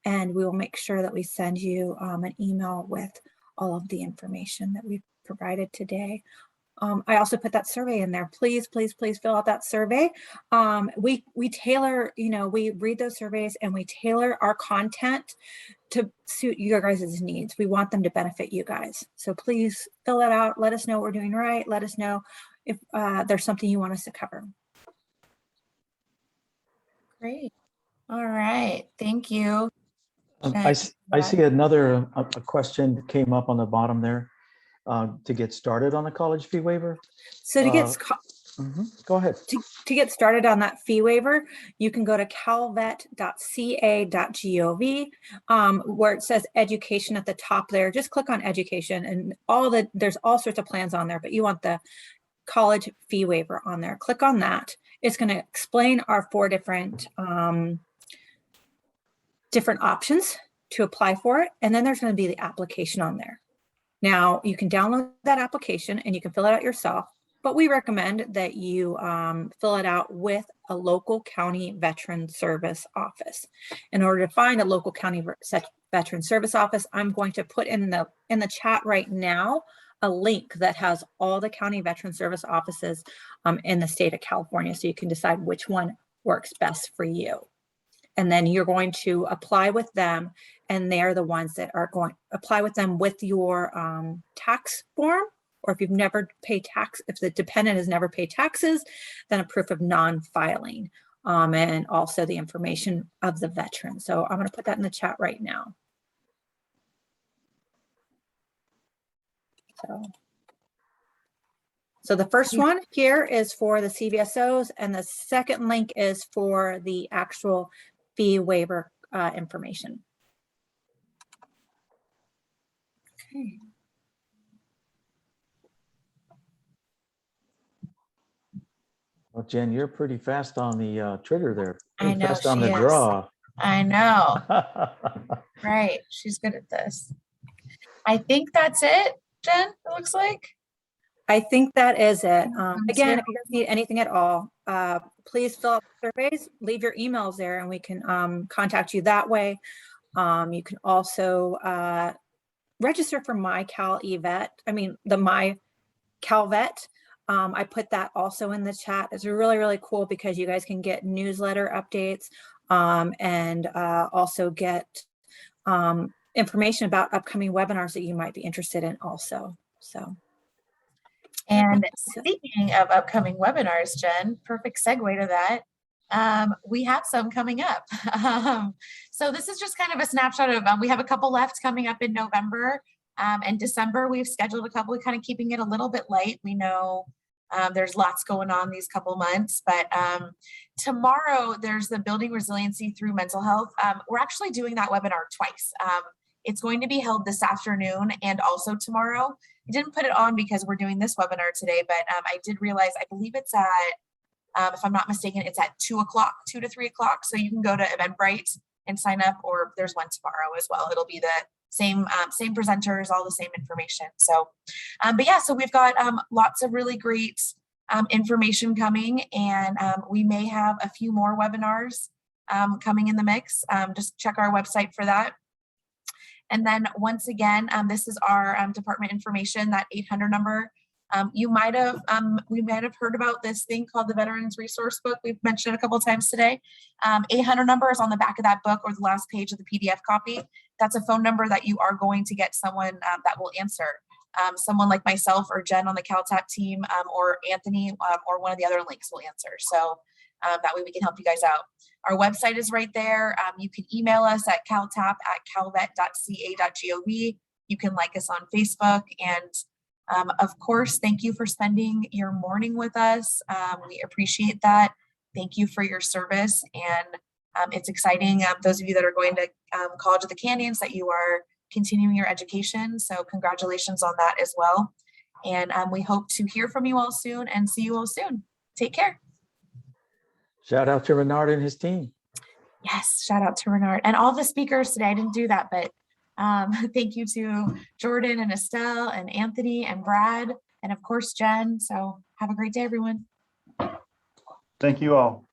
and we will make sure that we send you an email with all of the information that we've provided today. I also put that survey in there. Please, please, please fill out that survey. We tailor, we read those surveys and we tailor our content to suit your guys' needs. We want them to benefit you guys. So please fill it out. Let us know what we're doing right. Let us know if there's something you want us to cover. Great. All right. Thank you. I see another a question came up on the bottom there. To get started on a college fee waiver. So to get go ahead. To get started on that fee waiver, you can go to calvet.ca.gov, where it says education at the top there. Just click on education, and there's all sorts of plans on there, but you want the college fee waiver on there. Click on that. It's going to explain our 4 different options to apply for it, and then there's going to be the application on there. Now, you can download that application and you can fill it out yourself, but we recommend that you fill it out with a local county veteran service office. In order to find a local county veteran service office, I'm going to put in the chat right now a link that has all the county veteran service offices in the state of California, so you can decide which one works best for you. And then you're going to apply with them, and they're the ones that are going to apply with them with your tax form, or if you've never paid tax, if the dependent has never paid taxes, then a proof of non-filing, and also the information of the veteran. So I'm going to put that in the chat right now. So the first one here is for the CVSOs, and the second link is for the actual fee waiver information. Okay. Well, Jen, you're pretty fast on the trigger there. I know, fast on she the is. draw. I know. Right. She's good at this. I think that's it, Jen, it looks like. I think that is it. Again, if you guys need anything at all, please fill out the surveys, leave your emails there, and we can contact you that way. You can also register for my calvet. My calvet. I put that also in the chat. It's really, really cool because you guys can get newsletter updates and also get information about upcoming webinars that you might be interested in also. And speaking of upcoming webinars, Jen, perfect segue to that. We have some coming up. So this is just kind of a snapshot of, we have a couple left coming up in November and December. We've scheduled a couple, kind of keeping it a little bit light. We know there's lots going on these couple months, but tomorrow there's the Building Resiliency Through Mental Health. We're actually doing that webinar twice. It's going to be held this afternoon and also tomorrow. I didn't put it on because we're doing this webinar today, but I did realize, I believe it's at, if I'm not mistaken, it's at 2 o'clock, 2 to 3 o'clock. So you can go to Eventbrite and sign up, or there's one tomorrow as well. It'll be the same presenters, all the same information. So, but yeah, so we've got lots of really great information coming, and we may have a few more webinars coming in the mix. Just check our website for that. And then once again, this is our department information, that 800 number. We might have heard about this thing called the Veterans Resource Book. We've mentioned it a couple of times today. 800 number is on the back of that book or the last page of the PDF copy. That's a phone number that you are going to get someone that will answer. Someone like myself or Jen on the CalTAP team or Anthony or one of the other links will answer. So that way we can help you guys out. Our website is right there. You can email us at caltap@calvet.ca.gov. You can like us on Facebook. And of course, thank you for spending your morning with us. We appreciate that. Thank you for your service. And it's exciting, those of you that are going to College of the Canyons, that you are continuing your education. So congratulations on that as well. And we hope to hear from you all soon and see you all soon. Take care. Shout out to Renard and his team. Yes, shout out to Renard and all the speakers today. I didn't do that, but thank you to Jordan and Estelle and Anthony and Brad, and of course, Jen. So have a great day, everyone. Thank you all.